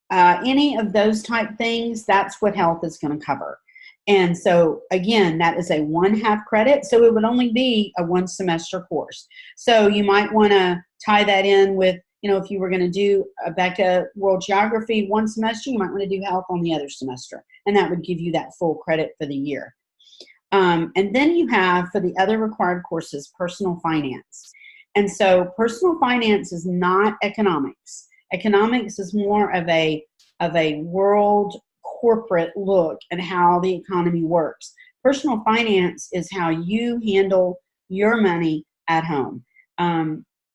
any of those type things. That's what health is going to cover. And so again, that is a 1/2 credit. So it would only be a 1 semester course. So you might want to tie that in with, if you were going to do a Becca World Geography 1 semester, you might want to do health on the other semester. And that would give you that full credit for the year. And then you have, for the other required courses, personal finance. And so personal finance is not economics. Economics is more of a world corporate look at how the economy works. Personal finance is how you handle your money at home.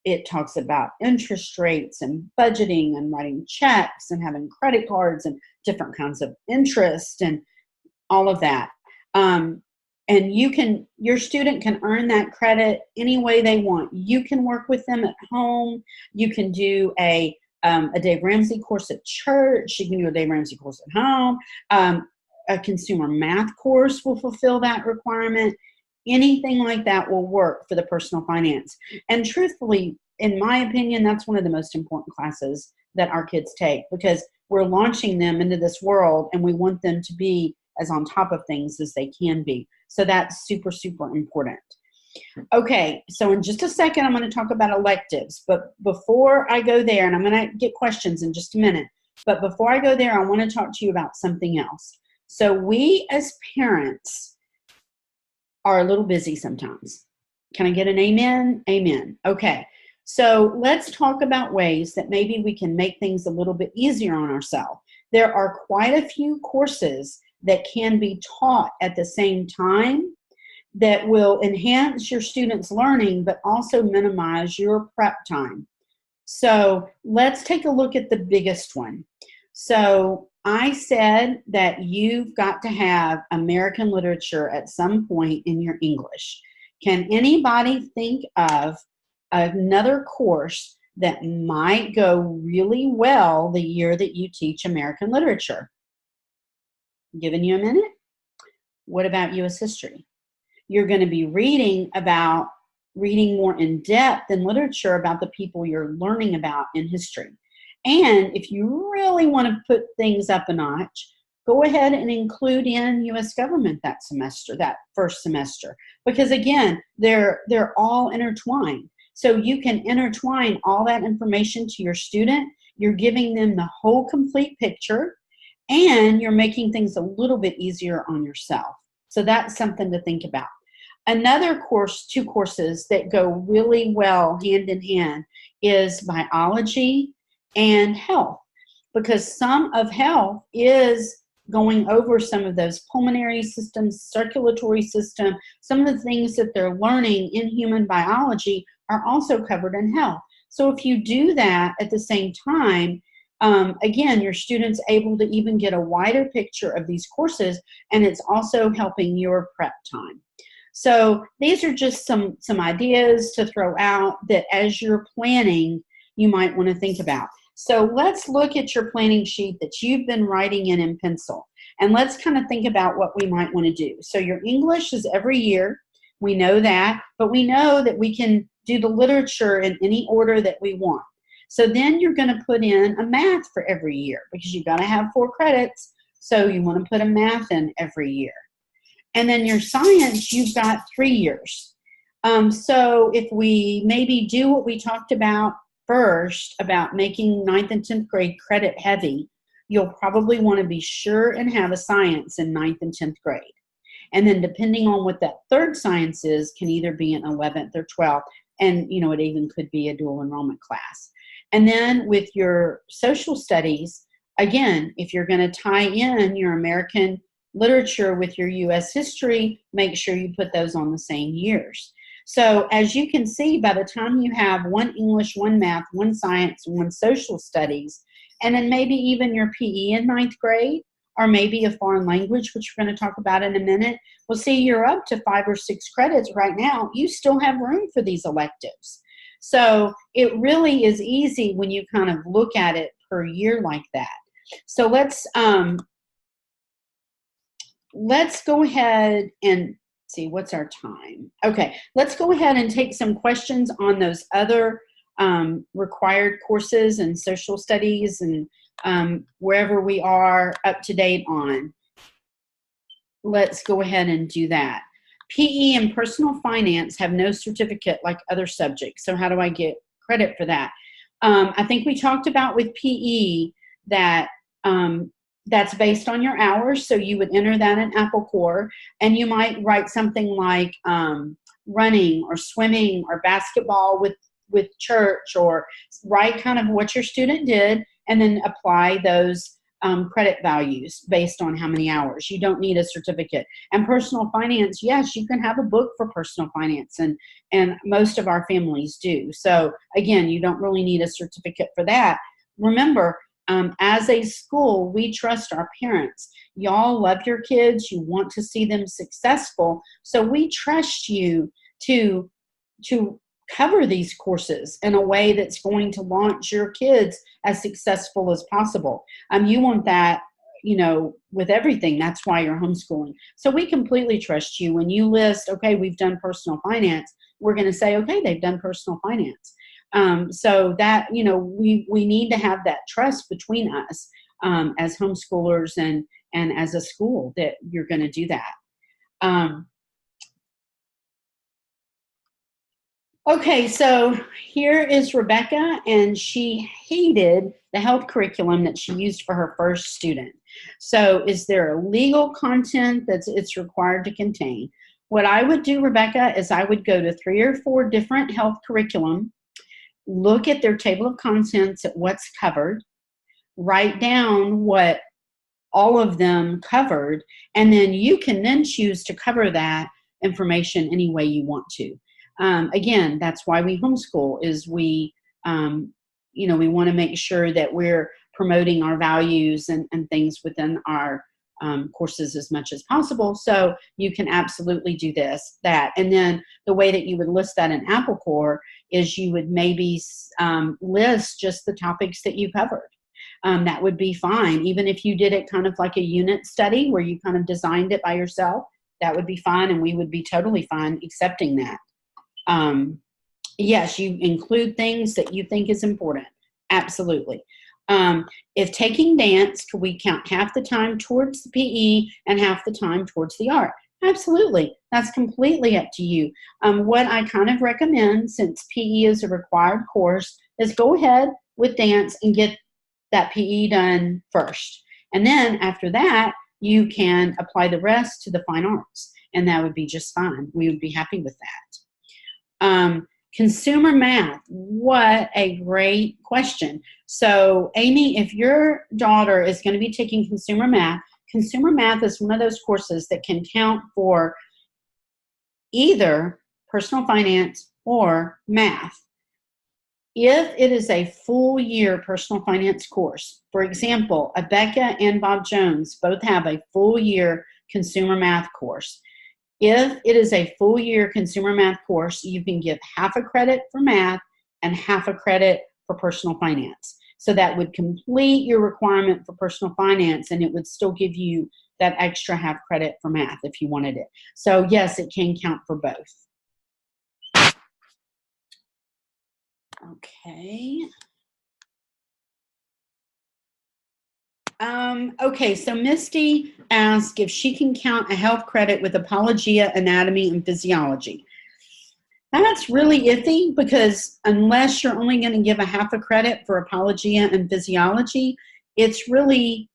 It talks about interest rates and budgeting and writing checks and having credit cards and different kinds of interest and all of that. And your student can earn that credit any way they want. You can work with them at home. You can do a Dave Ramsey course at church. You can do a Dave Ramsey course at home. A consumer math course will fulfill that requirement. Anything like that will work for the personal finance. And truthfully, in my opinion, that's one of the most important classes that our kids take, because we're launching them into this world and we want them to be as on top of things as they can be. So that's super, super important. Okay, so in just a second, I'm going to talk about electives. But before I go there, and I'm going to get questions in just a minute, but before I go there, I want to talk to you about something else. So we as parents are a little busy sometimes. Can I get an amen? Amen. Okay, so let's talk about ways that maybe we can make things a little bit easier on ourselves. There are quite a few courses that can be taught at the same time that will enhance your students' learning, but also minimize your prep time. So let's take a look at the biggest one. So I said that you've got to have American literature at some point in your English. Can anybody think of another course that might go really well the year that you teach American literature? Giving you a minute. What about U.S. history? You're going to be reading more in depth in literature about the people you're learning about in history. And if you really want to put things up a notch, go ahead and include in U.S. government that semester, that first semester, because again, they're all intertwined. So you can intertwine all that information to your student. You're giving them the whole complete picture, and you're making things a little bit easier on yourself. So that's something to think about. Another course, 2 courses that go really well hand in hand is biology and health, because some of health is going over some of those pulmonary systems, circulatory system, some of the things that they're learning in human biology are also covered in health. So if you do that at the same time, again, your student's able to even get a wider picture of these courses, and it's also helping your prep time. So these are just some ideas to throw out that as you're planning, you might want to think about. So let's look at your planning sheet that you've been writing in pencil. And let's kind of think about what we might want to do. So your English is every year. We know that, but we know that we can do the literature in any order that we want. So then you're going to put in a math for every year because you've got to have 4 credits. So you want to put a math in every year. And then your science, you've got 3 years. So if we maybe do what we talked about first about making 9th and 10th grade credit heavy, you'll probably want to be sure and have a science in 9th and 10th grade. And then depending on what that third science is, can either be in 11th or 12th. And, you know, it even could be a dual enrollment class. And then with your social studies, again, if you're going to tie in your American literature with your U.S. history, make sure you put those on the same years. So as you can see, by the time you have 1 English, 1 math, 1 science, 1 social studies, and then maybe even your PE in 9th grade, or maybe a foreign language, which we're going to talk about in a minute, well, see, you're up to 5 or 6 credits right now. You still have room for these electives. So it really is easy when you kind of look at it per year like that. So let's go ahead and see, what's our time? Okay, let's go ahead and take some questions on those other required courses and social studies and wherever we are up to date on. Let's go ahead and do that. PE and personal finance have no certificate like other subjects. So how do I get credit for that? I think we talked about with PE that that's based on your hours. So you would enter that in Apple Core, and you might write something like running or swimming or basketball with church, or write kind of what your student did and then apply those credit values based on how many hours. You don't need a certificate. And personal finance, yes, you can have a book for personal finance, and most of our families do. So again, you don't really need a certificate for that. Remember, as a school, we trust our parents. Y'all love your kids. You want to see them successful. So we trust you to cover these courses in a way that's going to launch your kids as successful as possible. You want that, you know, with everything. That's why you're homeschooling. So we completely trust you. When you list, okay, we've done personal finance, we're going to say, okay, they've done personal finance. So that, you know, we need to have that trust between us as homeschoolers and as a school that you're going to do that. Okay, so here is Rebecca, and she hated the health curriculum that she used for her first student. So is there a legal content that it's required to contain? What I would do, Rebecca, is I would go to 3 or 4 different health curriculum, look at their table of contents at what's covered, write down what all of them covered, and then you can then choose to cover that information any way you want to. Again, that's why we homeschool, is we, you know, we want to make sure that we're promoting our values and things within our courses as much as possible. So you can absolutely do that. And then the way that you would list that in Apple Core is you would maybe list just the topics that you covered. That would be fine. Even if you did it kind of like a unit study where you kind of designed it by yourself, that would be fine, and we would be totally fine accepting that. Yes, you include things that you think is important. Absolutely. If taking dance, could we count half the time towards the PE and half the time towards the art? Absolutely. That's completely up to you. What I kind of recommend, since PE is a required course, is go ahead with dance and get that PE done first. And then after that, you can apply the rest to the fine arts, and that would be just fine. We would be happy with that. Consumer math, what a great question. So Amy, if your daughter is going to be taking consumer math is one of those courses that can count for either personal finance or math. If it is a full year personal finance course, for example, Becca and Bob Jones both have a full year consumer math course. If it is a full year consumer math course, you can give half a credit for math and half a credit for personal finance. So that would complete your requirement for personal finance, and it would still give you that extra half credit for math if you wanted it. So yes, it can count for both. Okay. Okay, so Misty asked if she can count a health credit with Apologia, Anatomy, and Physiology. That's really iffy because unless you're only going to give a half a credit for Apologia and Physiology, it's really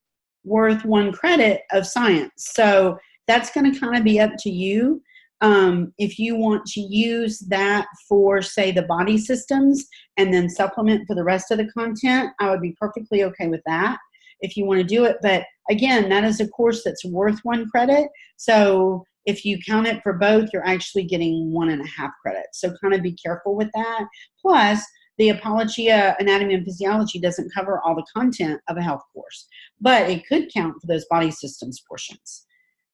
worth 1 credit of science. So that's going to kind of be up to you. If you want to use that for, say, the body systems and then supplement for the rest of the content, I would be perfectly okay with that if you want to do it. But again, that is a course that's worth 1 credit. So if you count it for both, you're actually getting 1.5 credits. So kind of be careful with that. Plus, the Apologia, Anatomy, and Physiology doesn't cover all the content of a health course, but it could count for those body systems portions.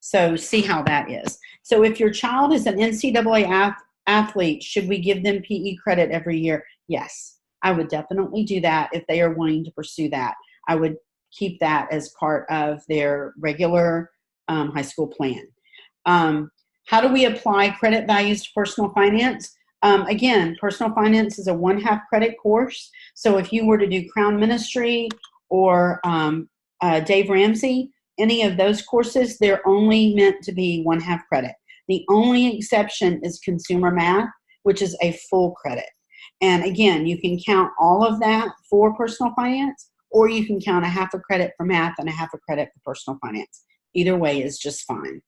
So see how that is. So if your child is an NCAA athlete, should we give them PE credit every year? Yes, I would definitely do that if they are wanting to pursue that. I would keep that as part of their regular high school plan. How do we apply credit values to personal finance? Again, personal finance is a 1/2 credit course. So if you were to do Crown Ministry or Dave Ramsey, any of those courses, they're only meant to be 1/2 credit. The only exception is consumer math, which is a full credit. And again, you can count all of that for personal finance, or you can count a half a credit for math and a half a credit for personal finance. Either way is just fine.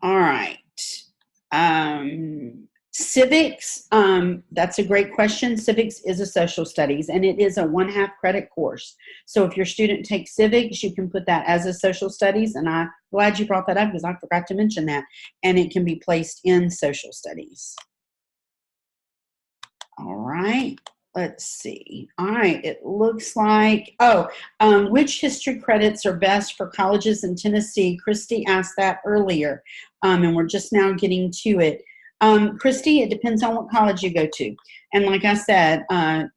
All right. Civics, that's a great question. Civics is a social studies, and it is a 1/2 credit course. So if your student takes civics, you can put that as a social studies, and I'm glad you brought that up because I forgot to mention that, and it can be placed in social studies. All right. Let's see. All right. It looks like, which history credits are best for colleges in Tennessee? Christy asked that earlier, and we're just now getting to it. Christy, it depends on what college you go to. And like I said,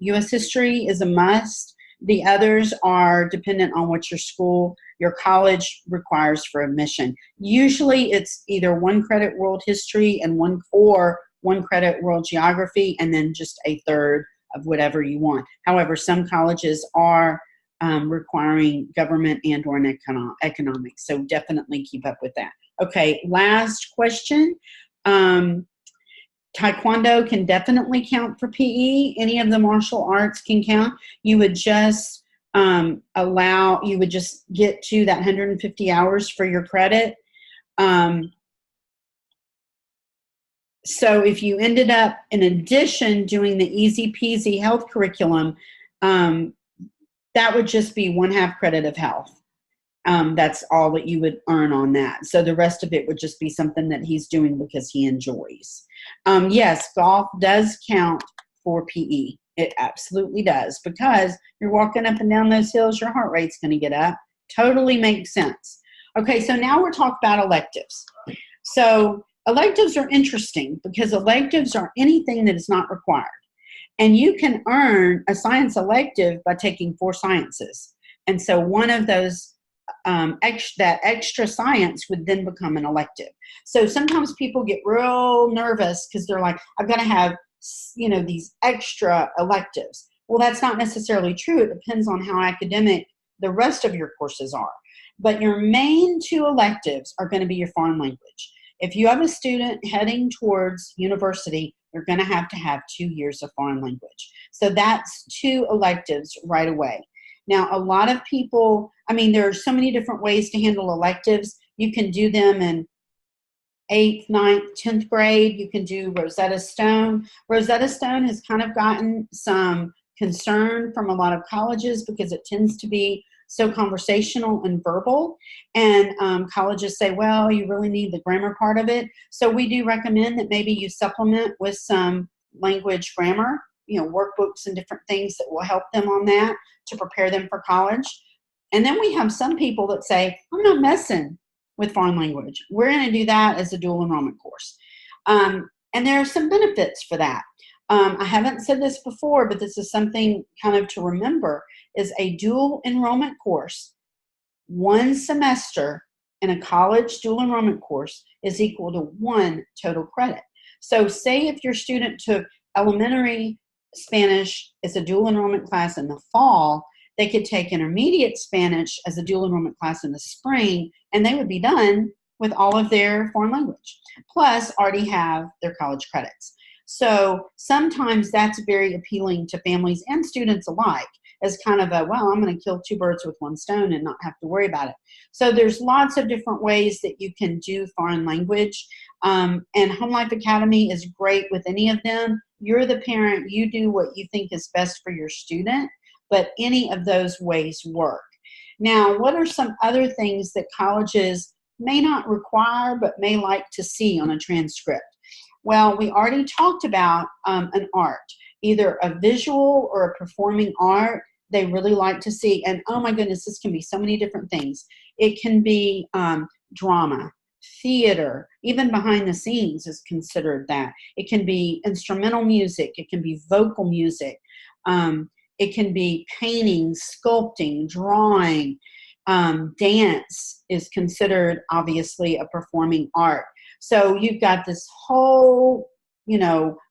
U.S. history is a must. The others are dependent on what your school, your college requires for admission. Usually it's either 1 credit world history and 1 credit world geography, and then just a third of whatever you want. However, some colleges are requiring government and or economics, so definitely keep up with that. Okay, last question. Taekwondo can definitely count for PE. Any of the martial arts can count. You would just you would just get to that 150 hours for your credit. So if you ended up, in addition, doing the easy peasy health curriculum, that would just be 1/2 credit of health. That's all that you would earn on that. So the rest of it would just be something that he's doing because he enjoys. Yes, golf does count for PE. It absolutely does, because you're walking up and down those hills, your heart rate's going to get up. Totally makes sense. Okay, so now we're talking about electives. So electives are interesting because electives are anything that is not required. And you can earn a science elective by taking 4 sciences. And so one of those, that extra science would then become an elective. So sometimes people get real nervous because they're like, I've got to have, these extra electives. Well, that's not necessarily true. It depends on how academic the rest of your courses are. But your main 2 electives are going to be your foreign language. If you have a student heading towards university, you're going to have 2 years of foreign language. So that's 2 electives right away. Now, a lot of people, there are so many different ways to handle electives. You can do them in 8th, 9th, 10th grade. You can do Rosetta Stone. Rosetta Stone has kind of gotten some concern from a lot of colleges because it tends to be so conversational and verbal. And colleges say, well, you really need the grammar part of it. So we do recommend that maybe you supplement with some language grammar, workbooks and different things that will help them on that to prepare them for college. And then we have some people that say, I'm not messing with foreign language. We're going to do that as a dual enrollment course. And there are some benefits for that. I haven't said this before, but this is something kind of to remember, is a dual enrollment course. One semester in a college dual enrollment course is equal to 1 total credit. So say if your student took elementary Spanish as a dual enrollment class in the fall, they could take intermediate Spanish as a dual enrollment class in the spring, and they would be done with all of their foreign language, plus already have their college credits. So sometimes that's very appealing to families and students alike as kind of a, well, I'm going to kill two birds with one stone and not have to worry about it. So there's lots of different ways that you can do foreign language. And Home Life Academy is great with any of them. You're the parent, you do what you think is best for your student, but any of those ways work. Now, what are some other things that colleges may not require but may like to see on a transcript? Well, we already talked about an art, either a visual or a performing art they really like to see. And oh my goodness, this can be so many different things. It can be drama, theater, even behind the scenes is considered that. It can be instrumental music. It can be vocal music. It can be painting, sculpting, drawing. Dance is considered obviously a performing art. So you've got this whole,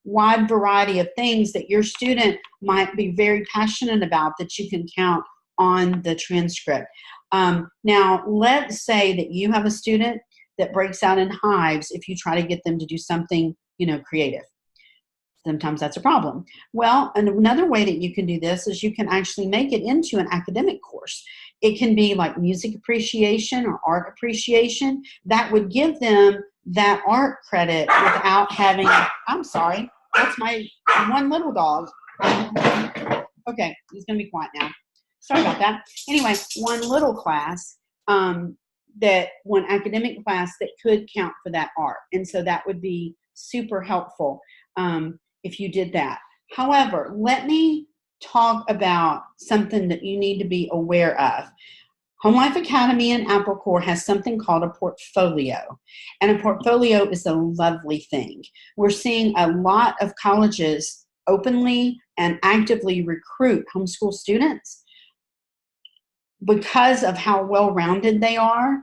wide variety of things that your student might be very passionate about that you can count on the transcript. Now, let's say that you have a student that breaks out in hives if you try to get them to do something, creative. Sometimes that's a problem. Well, and another way that you can do this is you can actually make it into an academic course. It can be like music appreciation or art appreciation. That would give them that art credit without having, I'm sorry, that's my one little dog. Okay, he's going to be quiet now. Sorry about that. Anyway, one little class, that one academic class that could count for that art. And so that would be super helpful if you did that. However, let me talk about something that you need to be aware of. Home Life Academy and Apple Core has something called a portfolio. And a portfolio is a lovely thing. We're seeing a lot of colleges openly and actively recruit homeschool students because of how well-rounded they are.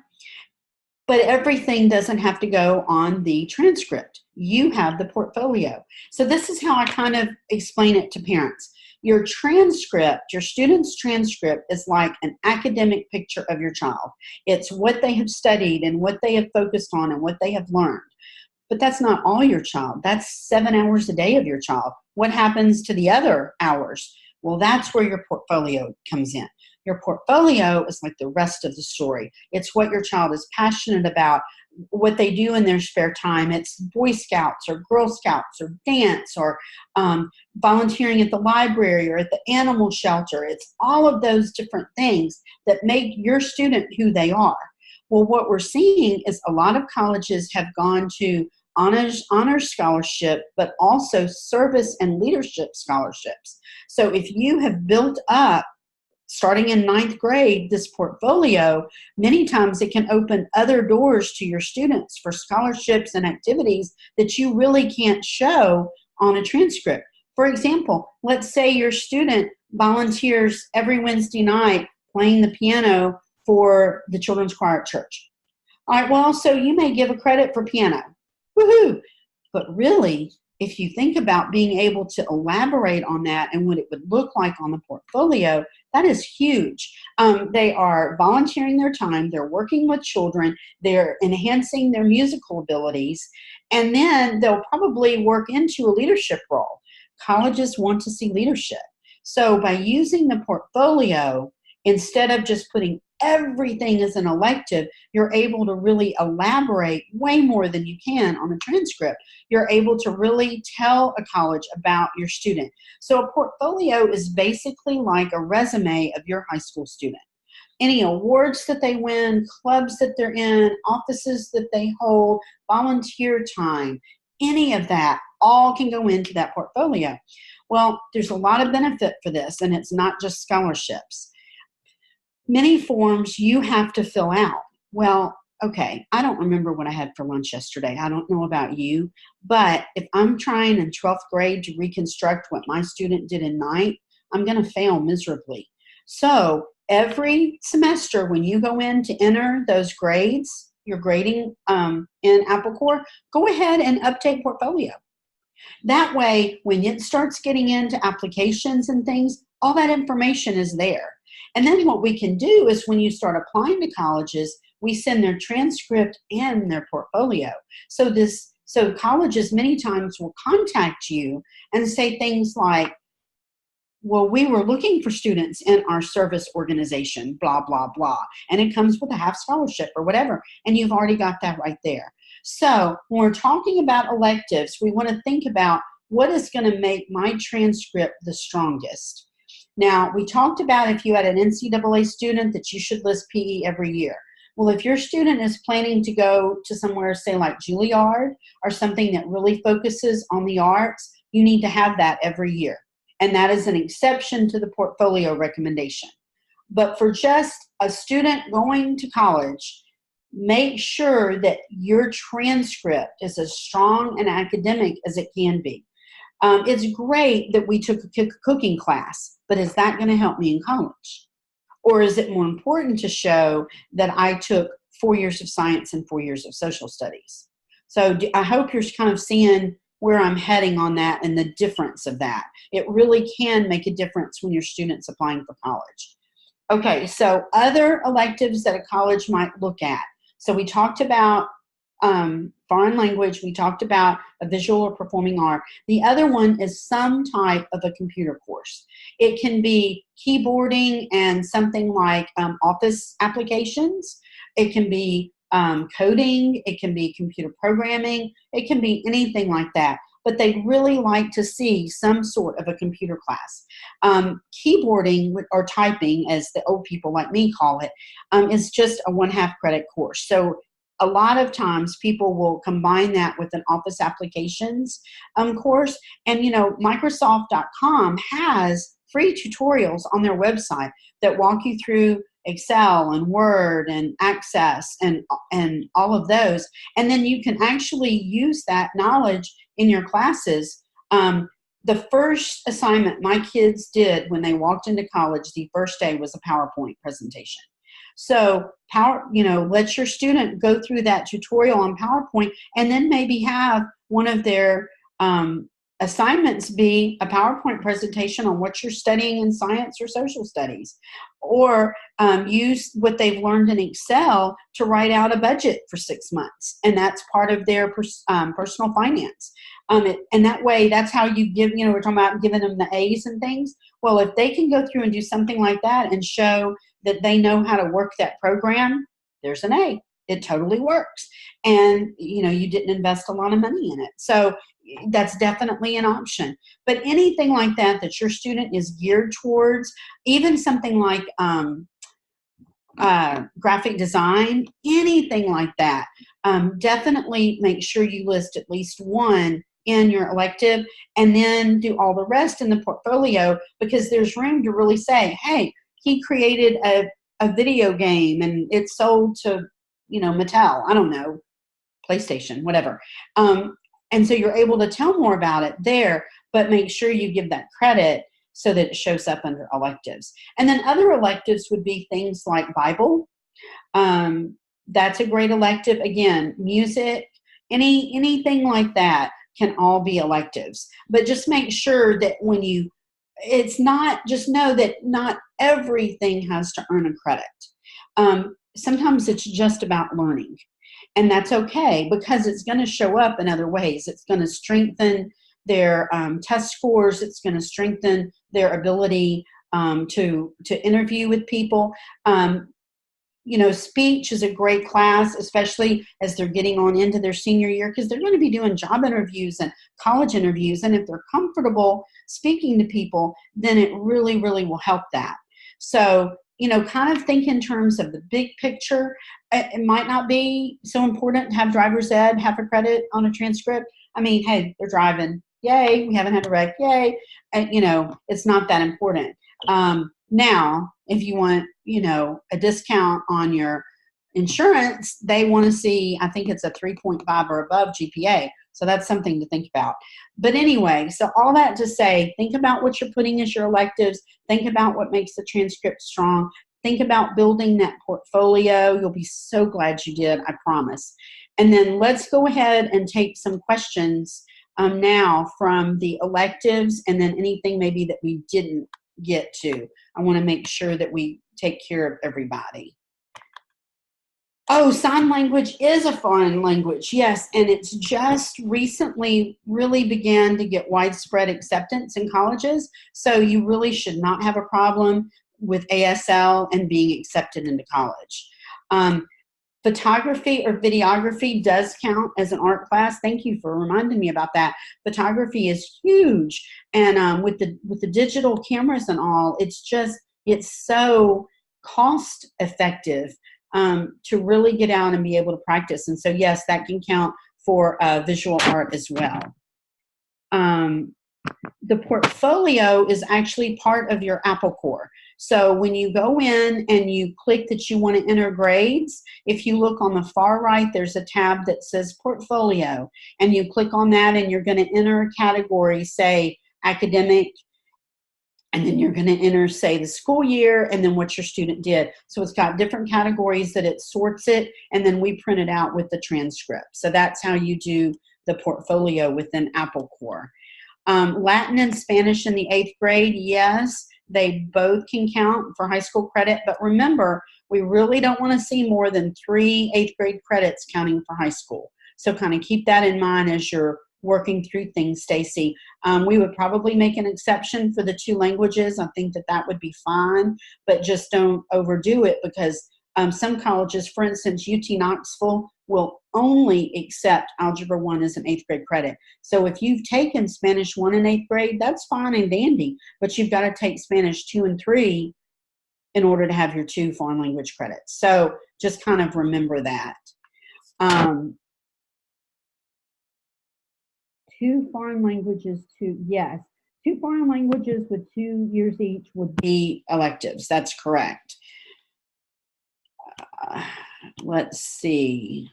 But everything doesn't have to go on the transcript. You have the portfolio. So this is how I kind of explain it to parents. Your transcript, your student's transcript is like an academic picture of your child. It's what they have studied and what they have focused on and what they have learned. But that's not all your child. That's 7 hours a day of your child. What happens to the other hours? Well, that's where your portfolio comes in. Your portfolio is like the rest of the story. It's what your child is passionate about, what they do in their spare time. It's Boy Scouts or Girl Scouts or dance or volunteering at the library or at the animal shelter. It's all of those different things that make your student who they are. Well, what we're seeing is a lot of colleges have gone to honors scholarship, but also service and leadership scholarships. So if you have built up starting in 9th grade, this portfolio, many times it can open other doors to your students for scholarships and activities that you really can't show on a transcript. For example, let's say your student volunteers every Wednesday night playing the piano for the children's choir at church. All right, well, so you may give a credit for piano. Woohoo! But really, if you think about being able to elaborate on that and what it would look like on the portfolio, that is huge. They are volunteering their time, they're working with children, they're enhancing their musical abilities, and then they'll probably work into a leadership role. Colleges want to see leadership. So by using the portfolio, instead of just putting everything as an elective, you're able to really elaborate way more than you can on a transcript. You're able to really tell a college about your student. So a portfolio is basically like a resume of your high school student. Any awards that they win, clubs that they're in, offices that they hold, volunteer time, any of that all can go into that portfolio. Well, there's a lot of benefit for this, and it's not just scholarships. Many forms you have to fill out. Well, okay, I don't remember what I had for lunch yesterday. I don't know about you, but if I'm trying in 12th grade to reconstruct what my student did in ninth, I'm going to fail miserably. So every semester when you go in to enter those grades, your grading in Apple Core, go ahead and update portfolio. That way, when it starts getting into applications and things, all that information is there. And then what we can do is when you start applying to colleges, we send their transcript and their portfolio. So colleges many times will contact you and say things like, well, we were looking for students in our service organization, blah, blah, blah. And it comes with a half scholarship or whatever. And you've already got that right there. So when we're talking about electives, we want to think about what is going to make my transcript the strongest. Now, we talked about if you had an NCAA student that you should list PE every year. Well, if your student is planning to go to somewhere, say like Juilliard or something that really focuses on the arts, you need to have that every year. And that is an exception to the portfolio recommendation. But for just a student going to college, make sure that your transcript is as strong and academic as it can be. It's great that we took a cooking class, but is that going to help me in college? Or is it more important to show that I took 4 years of science and 4 years of social studies? So I hope you're kind of seeing where I'm heading on that and the difference of that. It really can make a difference when your student's applying for college. Okay, so other electives that a college might look at. So we talked about foreign language. We talked about a visual or performing art. The other one is some type of a computer course. It can be keyboarding and something like office applications. It can be coding. It can be computer programming. It can be anything like that. But they really like to see some sort of a computer class. Keyboarding or typing, as the old people like me call it, is just a 1/2 credit course. So a lot of times people will combine that with an office applications course. And, Microsoft.com has free tutorials on their website that walk you through Excel and Word and Access and all of those. And then you can actually use that knowledge in your classes. The first assignment my kids did when they walked into college, the first day, was a PowerPoint presentation. So let your student go through that tutorial on PowerPoint and then maybe have one of their assignments be a PowerPoint presentation on what you're studying in science or social studies, or use what they've learned in Excel to write out a budget for 6 months. And that's part of their personal finance. And that way, that's how you give, we're talking about giving them the A's and things. Well, if they can go through and do something like that and show that they know how to work that program, there's an A. It totally works. And, you didn't invest a lot of money in it. So that's definitely an option. But anything like that your student is geared towards, even something like graphic design, anything like that, definitely make sure you list at least one in your elective and then do all the rest in the portfolio, because there's room to really say, hey, he created a video game and it's sold to, Mattel, I don't know, PlayStation, whatever. And so you're able to tell more about it there, but make sure you give that credit so that it shows up under electives. And then other electives would be things like Bible. That's a great elective. Again, music, anything like that can all be electives. But just make sure that just know that not everything has to earn a credit. Sometimes it's just about learning. And that's okay, because it's going to show up in other ways. It's going to strengthen their test scores. It's going to strengthen their ability to interview with people. Speech is a great class, especially as they're getting on into their senior year, because they're going to be doing job interviews and college interviews. And if they're comfortable speaking to people, then it really, really will help that. So, kind of think in terms of the big picture. It might not be so important to have driver's ed, half a credit on a transcript. I mean, hey, they're driving. Yay, we haven't had a wreck. Yay. And, it's not that important. Now, if you want, a discount on your insurance, they want to see, I think it's a 3.5 or above GPA. So that's something to think about. But anyway, so all that to say, think about what you're putting as your electives. Think about what makes the transcript strong. Think about building that portfolio. You'll be so glad you did, I promise. And then let's go ahead and take some questions now from the electives, and then anything maybe that we didn't get to. I want to make sure that we take care of everybody. Oh, sign language is a foreign language, yes, and it's just recently really began to get widespread acceptance in colleges, so you really should not have a problem with ASL and being accepted into college. Photography or videography does count as an art class. Thank you for reminding me about that. Photography is huge, and with the digital cameras and all, it's so cost effective to really get out and be able to practice. And so, yes, that can count for visual art as well. The portfolio is actually part of your Apple Core. So when you go in and you click that you want to enter grades, if you look on the far right, there's a tab that says portfolio, and you click on that and you're going to enter a category, say academic, and then you're going to enter, say, the school year and then what your student did. So it's got different categories that it sorts it, and then we print it out with the transcript. So that's how you do the portfolio within Apple Core. Latin and Spanish in the 8th grade, yes, they both can count for high school credit. But remember, we really don't want to see more than 3 8th grade credits counting for high school. So kind of keep that in mind as you're working through things, Stacy. We would probably make an exception for the 2 languages. I think that would be fine, but just don't overdo it, because some colleges, for instance, UT Knoxville, will only accept Algebra 1 as an 8th grade credit. So if you've taken Spanish 1 in 8th grade, that's fine and dandy, but you've got to take Spanish 2 and 3 in order to have your 2 foreign language credits. So just kind of remember that. 2 foreign languages, 2 foreign languages with 2 years each would be electives. That's correct. Let's see.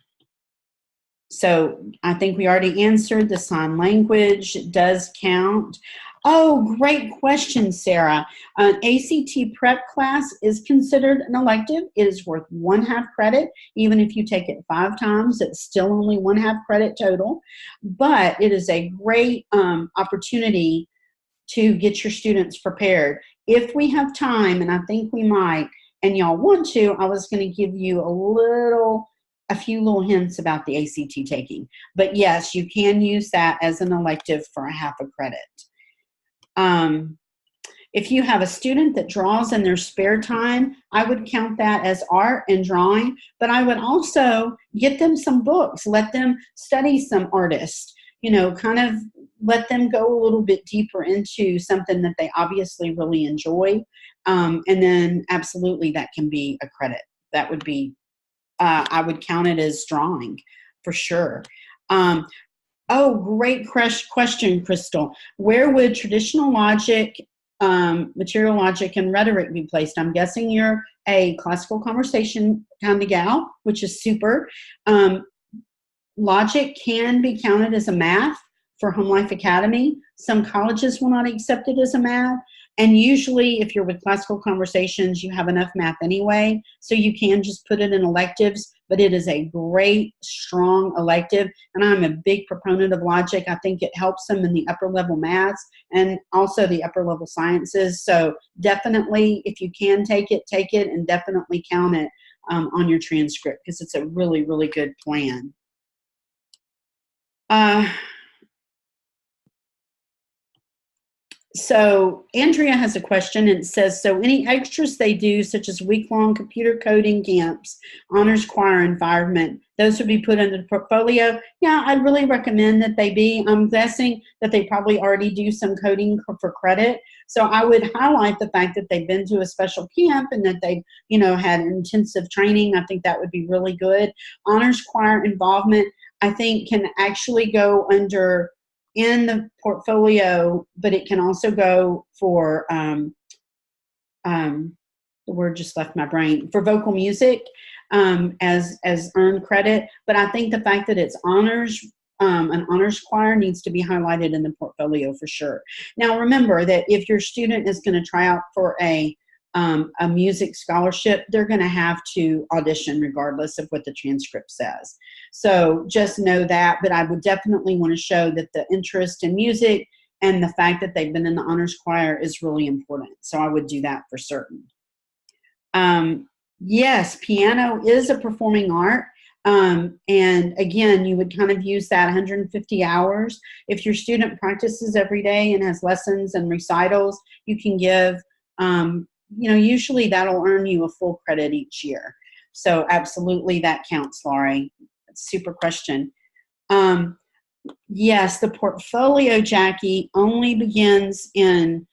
So I think we already answered the sign language. It does count. Oh, great question, Sarah. An ACT prep class is considered an elective. It is worth 1/2 credit. Even if you take it 5 times, it's still only 1/2 credit total. But it is a great opportunity to get your students prepared. If we have time, and I think we might, and y'all want to, I was going to give you a few little hints about the ACT taking. But yes, you can use that as an elective for 1/2 credit. If you have a student that draws in their spare time, I would count that as art and drawing, but I would also get them some books, let them study some artists, kind of let them go a little bit deeper into something that they obviously really enjoy. And then absolutely that can be a credit. That would be, I would count it as drawing for sure. Oh, great question, Crystal. Where would traditional logic, material logic, and rhetoric be placed? I'm guessing you're a classical conversation kind of gal, which is super. Logic can be counted as a math for Home Life Academy. Some colleges will not accept it as a math. And usually if you're with classical conversations, you have enough math anyway, so you can just put it in electives, but it is a great, strong elective. And I'm a big proponent of logic. I think it helps them in the upper level maths and also the upper level sciences. So definitely, if you can take it, and definitely count it on your transcript, because it's a really, really good plan. So Andrea has a question, and it says, so any extras they do, such as week-long computer coding camps, honors choir environment, those would be put into the portfolio? Yeah, I'd really recommend that they be. I'm guessing that they probably already do some coding for credit. So I would highlight the fact that they've been to a special camp and that they've, had intensive training. I think that would be really good. Honors choir involvement, I think, can actually go under in the portfolio, but it can also go for, the word just left my brain, for vocal music. as earned credit. But I think the fact that it's honors, an honors choir needs to be highlighted in the portfolio for sure. Now, remember that if your student is going to try out for a music scholarship, they're going to have to audition regardless of what the transcript says. So just know that, but I would definitely want to show that the interest in music and the fact that they've been in the honors choir is really important. So I would do that for certain. Yes, piano is a performing art. And again, you would kind of use that 150 hours. If your student practices every day and has lessons and recitals, you can give, usually that'll earn you a full credit each year. So absolutely that counts, Laurie. Super question. Yes, the portfolio, Jackie, only begins in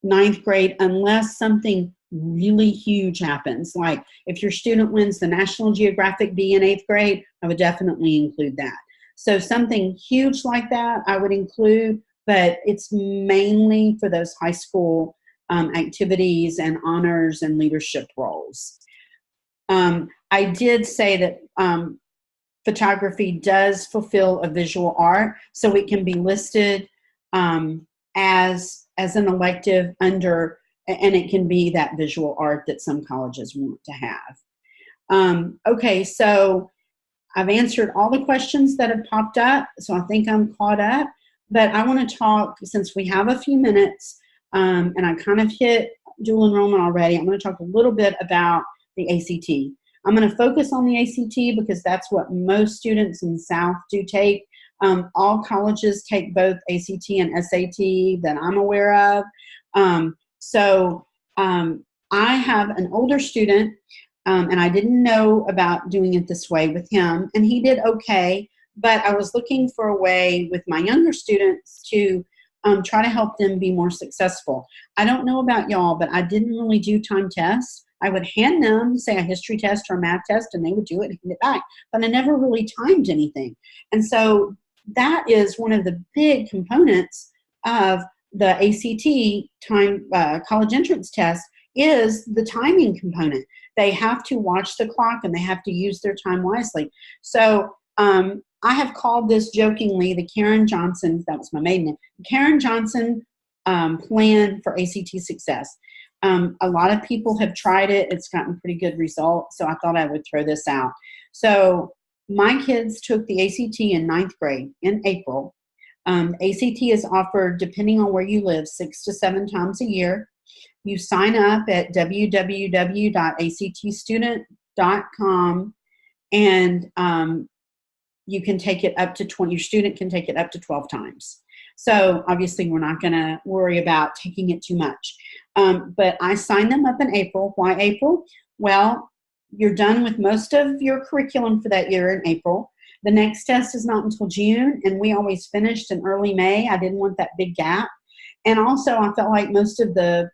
9th grade unless something really huge happens. Like if your student wins the National Geographic Bee in 8th grade, I would definitely include that. So something huge like that I would include, but it's mainly for those high school activities and honors and leadership roles. I did say that photography does fulfill a visual art, so it can be listed as an elective under, and it can be that visual art that some colleges want to have. Okay, so I've answered all the questions that have popped up, so I think I'm caught up, but I want to talk, since we have a few minutes, and I kind of hit dual enrollment already, I'm going to talk a little bit about the ACT. I'm going to focus on the ACT because that's what most students in the South do take. All colleges take both ACT and SAT that I'm aware of. I have an older student, and I didn't know about doing it this way with him, and he did okay, but I was looking for a way with my younger students to try to help them be more successful. I don't know about y'all, but I didn't really do time tests. I would hand them, say, a history test or a math test, and they would do it and hand it back. But I never really timed anything. And so that is one of the big components of the ACT time college entrance test is the timing component. They have to watch the clock and they have to use their time wisely. So I have called this jokingly the Karen Johnson, that was my maiden name, Karen Johnson plan for ACT success. A lot of people have tried it. It's gotten pretty good results. So I thought I would throw this out. So my kids took the ACT in 9th grade in April. ACT is offered, depending on where you live, 6 to 7 times a year. You sign up at www.actstudent.com and you can take it up to 20, your student can take it up to 12 times. So obviously we're not going to worry about taking it too much. But I signed them up in April. Why April? Well, you're done with most of your curriculum for that year in April. The next test is not until June, and we always finished in early May. I didn't want that big gap. And also I felt like most of the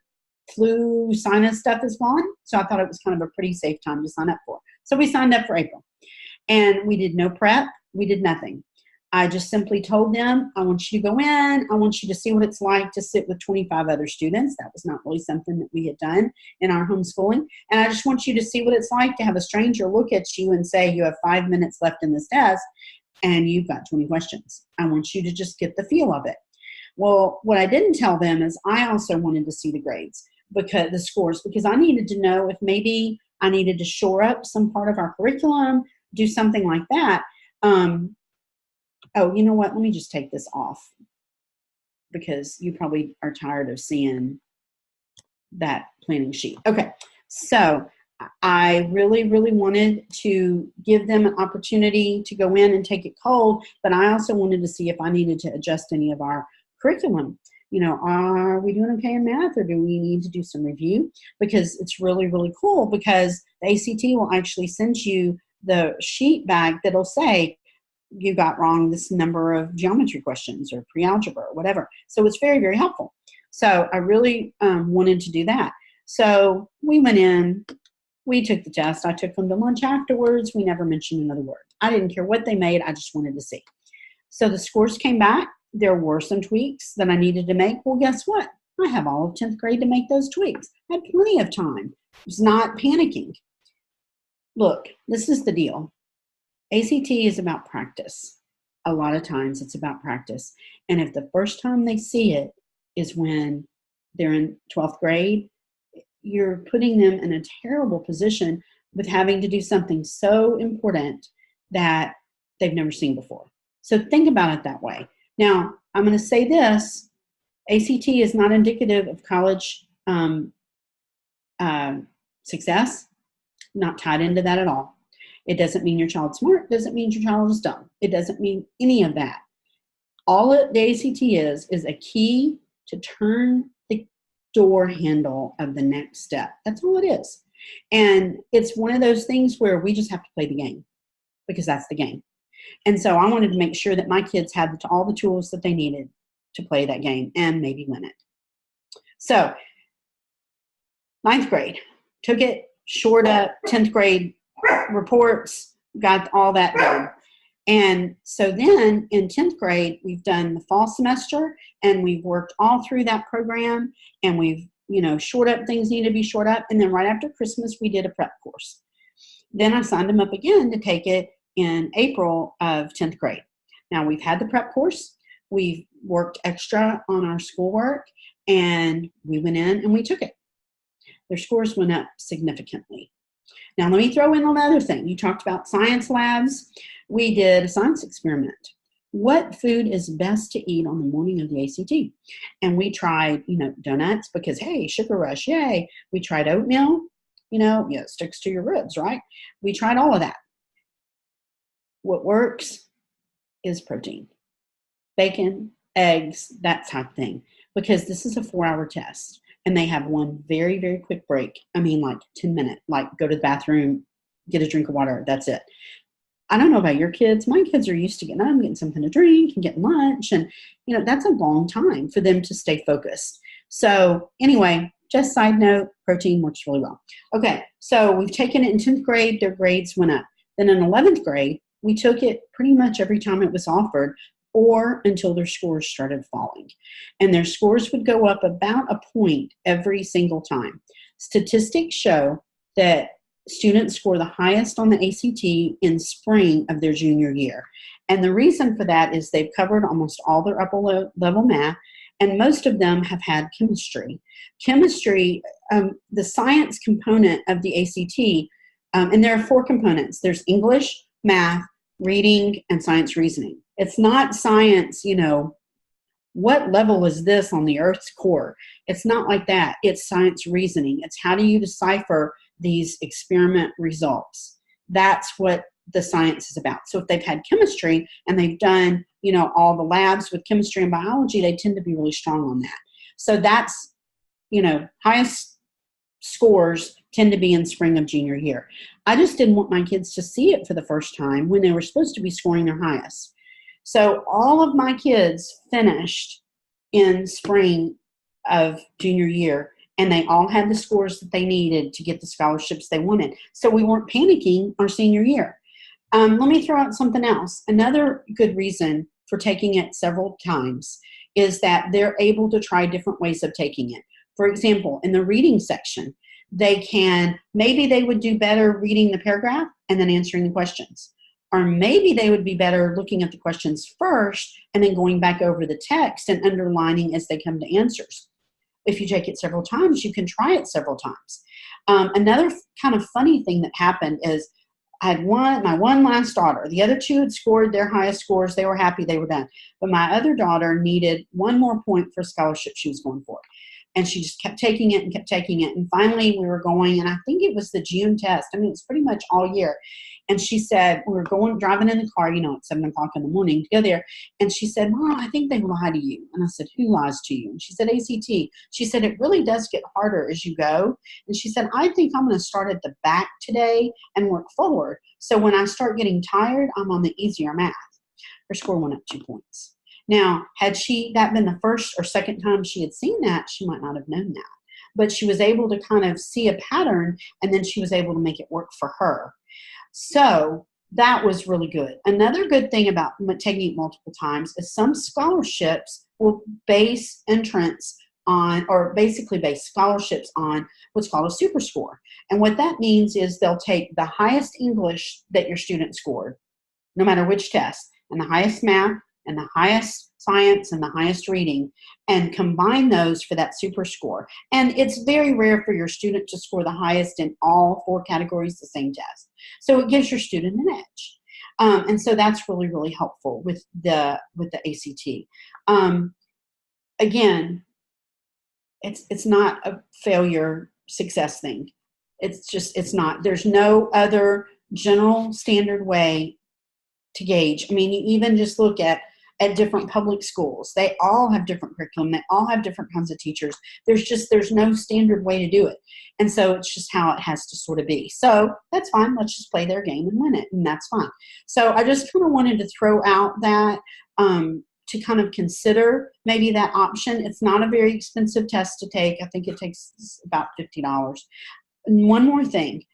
flu sinus stuff is gone. So I thought it was kind of a pretty safe time to sign up for. So we signed up for April. And we did no prep. We did nothing. I just simply told them, I want you to go in. I want you to see what it's like to sit with 25 other students. That was not really something that we had done in our homeschooling. And I just want you to see what it's like to have a stranger look at you and say, you have 5 minutes left in this test and you've got 20 questions. I want you to just get the feel of it. Well, what I didn't tell them is I also wanted to see the grades, because the scores, because I needed to know if maybe I needed to shore up some part of our curriculum, do something like that. Oh, you know what? Let me just take this off because you probably are tired of seeing that planning sheet. Okay, so I really, really wanted to give them an opportunity to go in and take it cold, but I also wanted to see if I needed to adjust any of our curriculum. You know, are we doing okay in math, or do we need to do some review? Because it's really, really cool, because the ACT will actually send you the sheet back that'll say, you got wrong this number of geometry questions or pre-algebra or whatever. So it's very, very helpful. So I really wanted to do that. So we went in, we took the test. I took them to lunch afterwards. We never mentioned another word. I didn't care what they made. I just wanted to see. So the scores came back. There were some tweaks that I needed to make. Well, guess what? I have all of 10th grade to make those tweaks. I had plenty of time. I was not panicking. Look, this is the deal. ACT is about practice. A lot of times it's about practice. And if the first time they see it is when they're in 12th grade, you're putting them in a terrible position with having to do something so important that they've never seen before. So think about it that way. Now, I'm going to say this, ACT is not indicative of college success, not tied into that at all. It doesn't mean your child's smart, doesn't mean your child is dumb. It doesn't mean any of that. All the ACT is a key to turn the door handle of the next step. That's all it is. And it's one of those things where we just have to play the game because that's the game. And so I wanted to make sure that my kids had all the tools that they needed to play that game and maybe win it. So 9th grade, took it, shored up, 10th grade reports, got all that done. And so then in 10th grade, we've done the fall semester and we've worked all through that program and we've, shored up things need to be shored up. And then right after Christmas, we did a prep course. Then I signed them up again to take it in April of 10th grade. Now we've had the prep course. We've worked extra on our schoolwork and we went in and we took it. Their scores went up significantly. Now, let me throw in another thing. You talked about science labs. We did a science experiment. What food is best to eat on the morning of the ACT? And we tried, donuts because, hey, sugar rush, yay. We tried oatmeal, it sticks to your ribs, right? We tried all of that. What works is protein. Bacon, eggs, that type of thing. Because this is a 4-hour test. And they have one very, very quick break. I mean, like 10 minutes, like go to the bathroom, get a drink of water. That's it. I don't know about your kids. My kids are used to getting up, getting something to drink and getting lunch. And, that's a long time for them to stay focused. So anyway, just side note, protein works really well. Okay, so we've taken it in 10th grade. Their grades went up. Then in 11th grade, we took it pretty much every time it was offered or until their scores started falling. And their scores would go up about a point every single time. Statistics show that students score the highest on the ACT in spring of their junior year. And the reason for that is they've covered almost all their upper level math, and most of them have had chemistry. Chemistry, the science component of the ACT, and there are 4 components. There's English, math, reading, and science reasoning. It's not science, what level is this on the Earth's core? It's not like that. It's science reasoning. It's how do you decipher these experiment results? That's what the science is about. So if they've had chemistry and they've done, all the labs with chemistry and biology, they tend to be really strong on that. So that's, highest scores tend to be in spring of junior year. I just didn't want my kids to see it for the first time when they were supposed to be scoring their highest. So all of my kids finished in spring of junior year, and they all had the scores that they needed to get the scholarships they wanted. So we weren't panicking our senior year. Let me throw out something else. Another good reason for taking it several times is that they're able to try different ways of taking it. For example, in the reading section, maybe they would do better reading the paragraph and then answering the questions. Or maybe they would be better looking at the questions first and then going back over the text and underlining as they come to answers. If you take it several times, you can try it several times. Another kind of funny thing that happened is I had my one last daughter. The other 2 had scored their highest scores. They were happy. They were done. But my other daughter needed 1 more point for a scholarship she was going for. And she just kept taking it and kept taking it. And finally we were going, and I think it was the June test. I mean, it's pretty much all year. And she said, we were driving in the car, at 7 o'clock in the morning to go there. And she said, Mom, I think they lied to you. And I said, who lies to you? And she said, ACT. She said, it really does get harder as you go. And she said, I think I'm going to start at the back today and work forward. So when I start getting tired, I'm on the easier math. Her score went up 2 points. Now, had that been the first or second time she had seen that, she might not have known that. But she was able to kind of see a pattern, and then she was able to make it work for her. So that was really good. Another good thing about taking it multiple times is some scholarships will base entrance on, or basically base scholarships on what's called a super score. And what that means is they'll take the highest English that your student scored, no matter which test, and the highest math, and the highest science, and the highest reading, and combine those for that super score. And it's very rare for your student to score the highest in all 4 categories the same test. So it gives your student an edge. And so that's really, really helpful with the ACT. Again, it's not a failure success thing. It's not. There's no other general standard way to gauge. I mean, you even just look at different public schools. They all have different curriculum. They all have different kinds of teachers. There's no standard way to do it. And so it's just how it has to sort of be. So that's fine. Let's just play their game and win it. And that's fine. So I just kind of wanted to throw out that to kind of consider maybe that option. It's not a very expensive test to take. I think it takes about $50. And one more thing,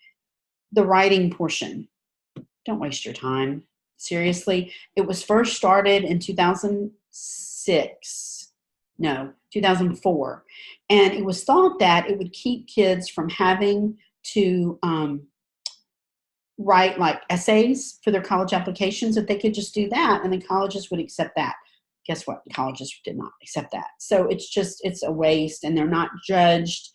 the writing portion. Don't waste your time. Seriously, it was first started in 2004. And it was thought that it would keep kids from having to write like essays for their college applications, that they could just do that and then colleges would accept that. Guess what? Colleges did not accept that. So it's a waste, and they're not judged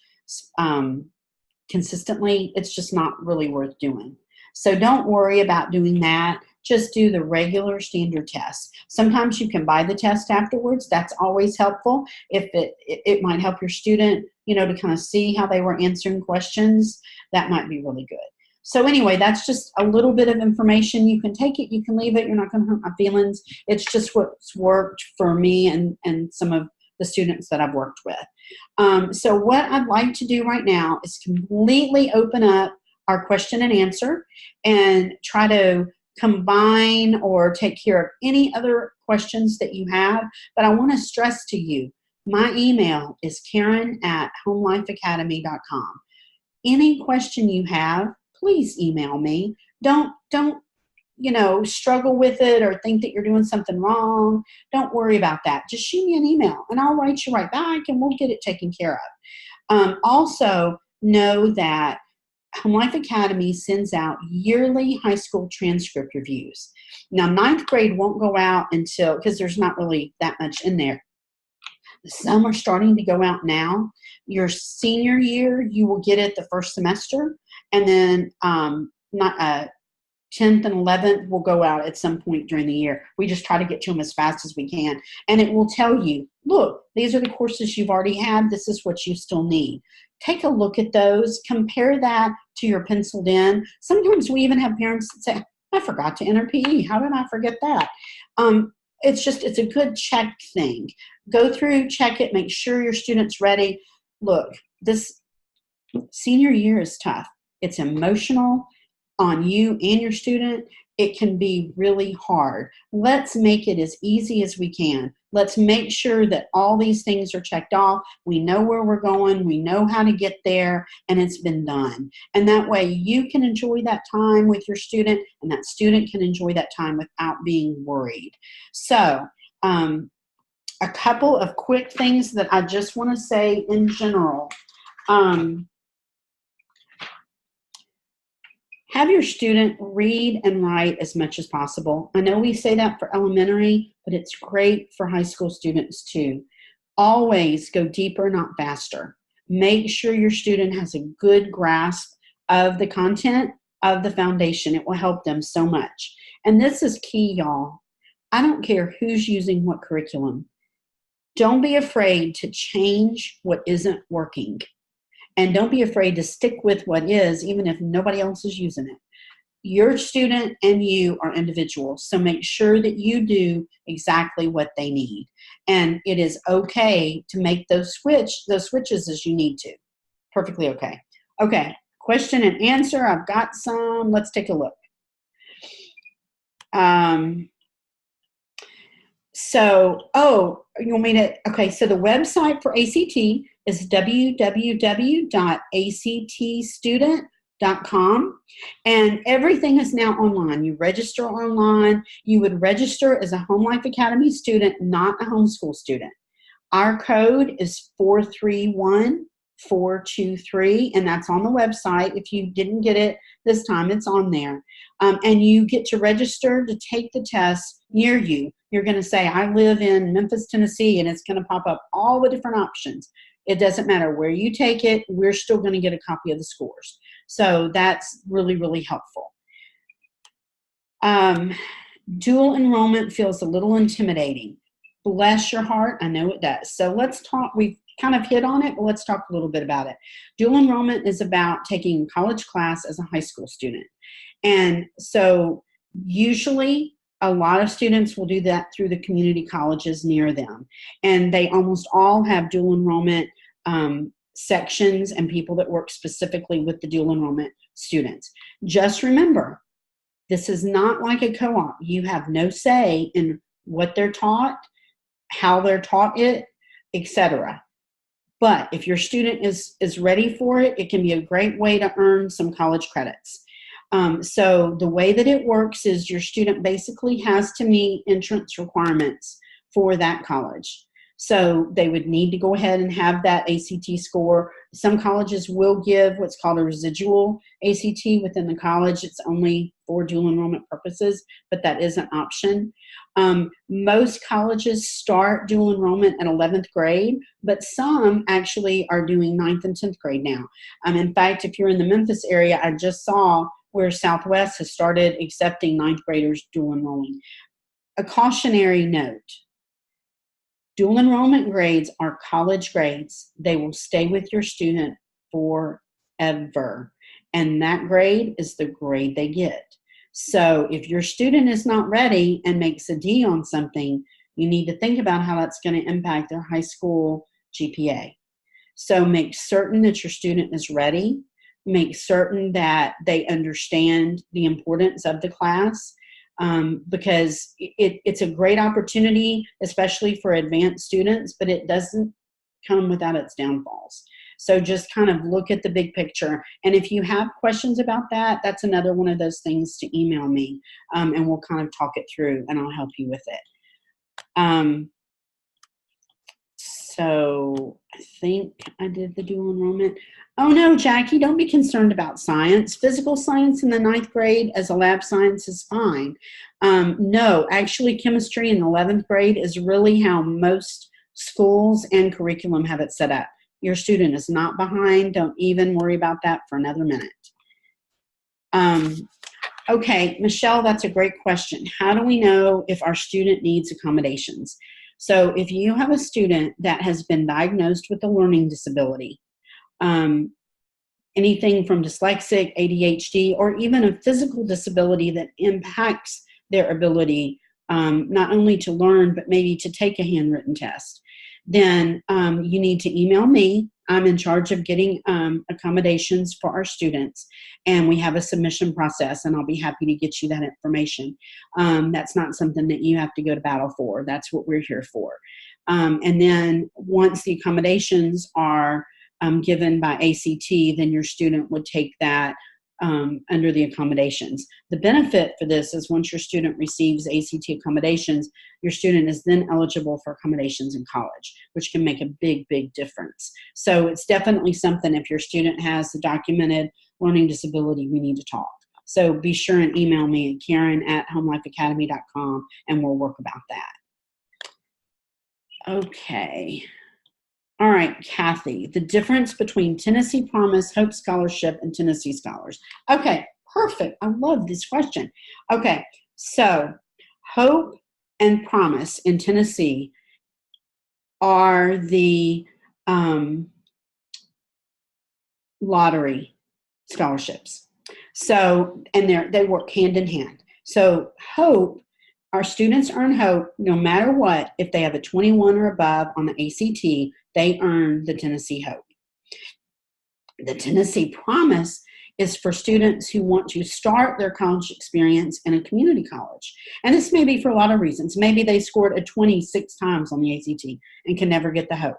consistently. It's just not really worth doing. So don't worry about doing that. Just do the regular standard test. Sometimes you can buy the test afterwards. That's always helpful. If it might help your student, to kind of see how they were answering questions. That might be really good. So anyway, that's just a little bit of information. You can take it, you can leave it. You're not going to hurt my feelings. It's just what's worked for me and some of the students that I've worked with. So what I'd like to do right now is completely open up our question and answer and try to combine or take care of any other questions that you have. But I want to stress to you, my email is Karen@homelifeacademy.com. Any question you have, please email me. Don't struggle with it or think that you're doing something wrong. Don't worry about that. Just shoot me an email and I'll write you right back and we'll get it taken care of. Also, know that Home Life Academy sends out yearly high school transcript reviews. Now, 9th grade won't go out until, because there's not really that much in there. Some are starting to go out now. Your senior year, you will get it the first semester, and then 10th and 11th will go out at some point during the year. We just try to get to them as fast as we can. And it will tell you, look, these are the courses you've already had. This is what you still need. Take a look at those. Compare that to your penciled in. Sometimes we even have parents that say, I forgot to enter PE. How did I forget that? It's a good check thing. Go through, check it, make sure your student's ready. Look, this senior year is tough. It's emotional on you and your student. It can be really hard. Let's make it as easy as we can. Let's make sure that all these things are checked off. We know where we're going. We know how to get there, and it's been done. And that way you can enjoy that time with your student, and that student can enjoy that time without being worried. So, a couple of quick things that I just want to say in general. Have your student read and write as much as possible. I know we say that for elementary, but it's great for high school students too. Always go deeper, not faster. Make sure your student has a good grasp of the content of the foundation. It will help them so much. And this is key, y'all. I don't care who's using what curriculum. Don't be afraid to change what isn't working. And don't be afraid to stick with what is, even if nobody else is using it. Your student and you are individuals, so make sure that you do exactly what they need. And it is okay to make those switches as you need to. Perfectly okay. Okay, question and answer. I've got some. Let's take a look. So the website for ACT is www.actstudent.com, and everything is now online. You register online. You would register as a Home Life Academy student, not a homeschool student. Our code is 431423, and that's on the website. If you didn't get it this time, it's on there. And you get to register to take the test near you. You're going to say, I live in Memphis, Tennessee, and it's going to pop up all the different options. It doesn't matter where you take it, we're still going to get a copy of the scores. So that's really, really helpful. Dual enrollment feels a little intimidating. Bless your heart, I know it does. So let's talk, we've kind of hit on it, but let's talk a little bit about it. Dual enrollment is about taking a college class as a high school student. And so usually a lot of students will do that through the community colleges near them. And they almost all have dual enrollment sections and people that work specifically with the dual enrollment students. Just remember, this is not like a co-op. You have no say in what they're taught, how they're taught it, etc. But if your student is ready for it, it can be a great way to earn some college credits. So the way that it works is your student basically has to meet entrance requirements for that college. So they would need to go ahead and have that ACT score. Some colleges will give what's called a residual ACT within the college. It's only for dual enrollment purposes, but that is an option. Most colleges start dual enrollment at 11th grade, but some actually are doing 9th and 10th grade now. In fact, if you're in the Memphis area, I just saw where Southwest has started accepting 9th graders dual enrolling. A cautionary note. Dual enrollment grades are college grades. They will stay with your student forever. And that grade is the grade they get. So if your student is not ready and makes a D on something, you need to think about how that's going to impact their high school GPA. So make certain that your student is ready. Make certain that they understand the importance of the class. Because it's a great opportunity, especially for advanced students, but it doesn't come without its downfalls. So just kind of look at the big picture. And if you have questions about that, that's another one of those things to email me, and we'll kind of talk it through and I'll help you with it. So I think I did the dual enrollment. Oh no, Jackie, don't be concerned about science. Physical science in the 9th grade as a lab science is fine. No, actually chemistry in the 11th grade is really how most schools and curriculum have it set up. Your student is not behind. Don't even worry about that for another minute. Okay, Michelle, that's a great question. How do we know if our student needs accommodations? So if you have a student that has been diagnosed with a learning disability, anything from dyslexic, ADHD, or even a physical disability that impacts their ability not only to learn, but maybe to take a handwritten test, then you need to email me. I'm in charge of getting accommodations for our students, and we have a submission process, and I'll be happy to get you that information. That's not something that you have to go to battle for. That's what we're here for. And then once the accommodations are given by ACT, then your student would take that under the accommodations. The benefit for this is once your student receives ACT accommodations, your student is then eligible for accommodations in college, which can make a big, big difference. So it's definitely something, if your student has a documented learning disability, we need to talk. So be sure and email me at Karen@homelifeacademy.com and we'll work about that. Okay. All right, Kathy, the difference between Tennessee Promise, Hope Scholarship, and Tennessee Scholars. Okay, perfect. I love this question. Okay, so Hope and Promise in Tennessee are the lottery scholarships. So, and they work hand in hand. So Hope, our students earn Hope no matter what. If they have a 21 or above on the ACT, they earn the Tennessee Hope. The Tennessee Promise is for students who want to start their college experience in a community college. And this may be for a lot of reasons. Maybe they scored a 26 times on the ACT and can never get the Hope.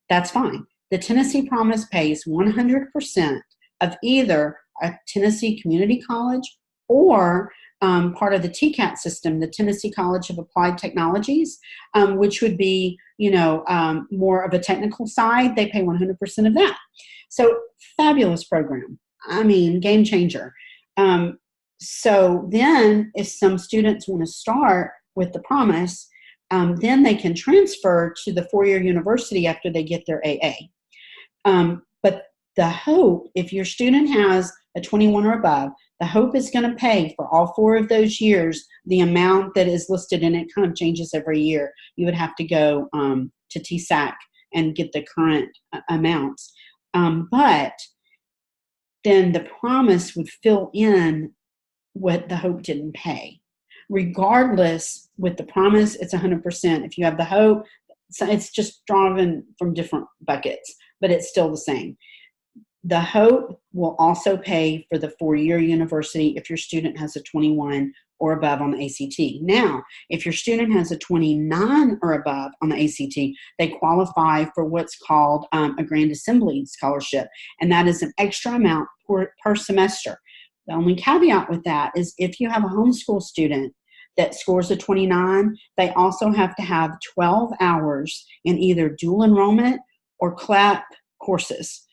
That's fine. The Tennessee Promise pays 100% of either a Tennessee community college or part of the TCAT system, the Tennessee College of Applied Technologies, which would be, more of a technical side. They pay 100% of that. So fabulous program. I mean, game changer. So then if some students want to start with the Promise, then they can transfer to the four-year university after they get their AA. But the Hope, if your student has a 21 or above, the Hope is going to pay for all 4 of those years the amount that is listed, and it kind of changes every year. You would have to go to TSAC and get the current amounts. But then the Promise would fill in what the Hope didn't pay. Regardless, with the Promise, it's 100%. If you have the Hope, so it's just drawn from different buckets, but it's still the same. The Hope will also pay for the four-year university if your student has a 21 or above on the ACT. Now, if your student has a 29 or above on the ACT, they qualify for what's called a Grand Assembly Scholarship, and that is an extra amount per semester. The only caveat with that is if you have a homeschool student that scores a 29, they also have to have 12 hours in either dual enrollment or CLAP courses,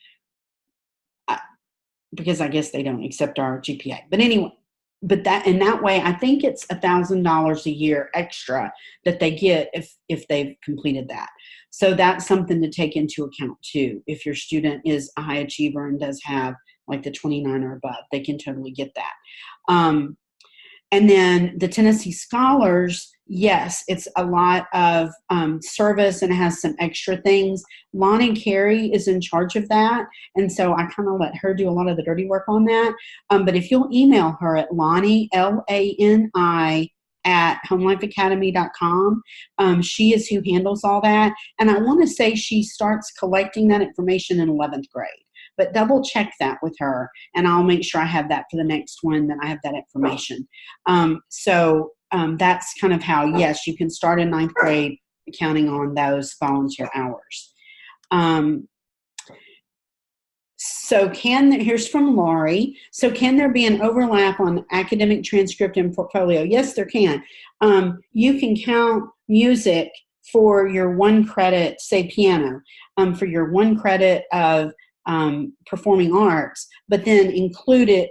because I guess they don't accept our GPA. But anyway, but that in that way, I think it's $1,000 a year extra that they get if they've completed that. So that's something to take into account too. If your student is a high achiever and does have like the 29 or above, they can totally get that. And then the Tennessee Scholars, yes, it's a lot of service and it has some extra things. Lonnie Carey is in charge of that, and so I kind of let her do a lot of the dirty work on that. But if you'll email her at Lonnie, Lani, at homelifeacademy.com, she is who handles all that. And I want to say she starts collecting that information in 11th grade. But double check that with her, and I'll make sure I have that for the next one, that I have that information. So that's kind of how, yes, you can start in 9th grade counting on those volunteer hours. Here's from Laurie. So can there be an overlap on academic transcript and portfolio? Yes, there can. You can count music for your 1 credit, say piano, for your 1 credit of performing arts, but then include it,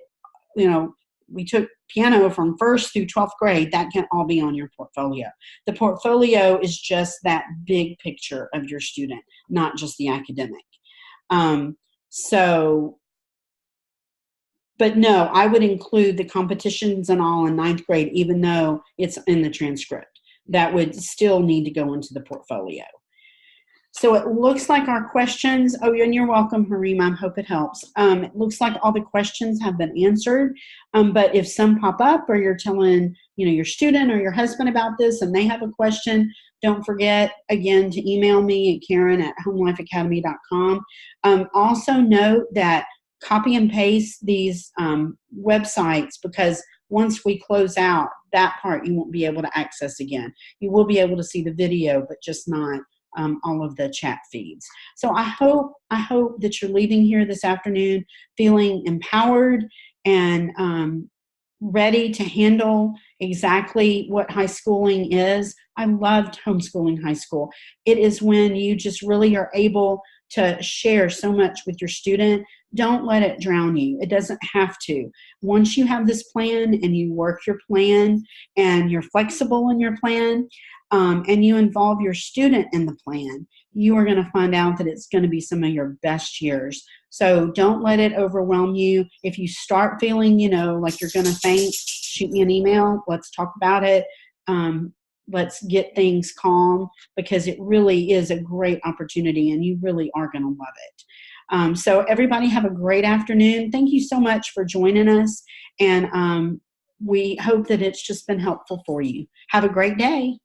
we took piano from 1st through 12th grade, that can all be on your portfolio. The portfolio is just that big picture of your student, not just the academic. But no, I would include the competitions and all in 9th grade, even though it's in the transcript. That would still need to go into the portfolio. So it looks like our questions, and you're welcome, Harima, I hope it helps. It looks like all the questions have been answered, but if some pop up or you're telling your student or your husband about this and they have a question, don't forget, again, to email me at Karen@homelifeacademy.com. Also note that copy and paste these websites, because once we close out that part, you won't be able to access again. You will be able to see the video, but just not all of the chat feeds. So I hope that you're leaving here this afternoon feeling empowered and ready to handle exactly what high schooling is. I loved homeschooling high school. It is when you just really are able to share so much with your student. Don't let it drown you. It doesn't have to. Once you have this plan and you work your plan and you're flexible in your plan, and you involve your student in the plan, you are going to find out that it's going to be some of your best years. So don't let it overwhelm you. If you start feeling, like you're going to faint, shoot me an email. Let's talk about it. Let's get things calm, because it really is a great opportunity and you really are going to love it. So everybody have a great afternoon. Thank you so much for joining us. And we hope that it's just been helpful for you. Have a great day.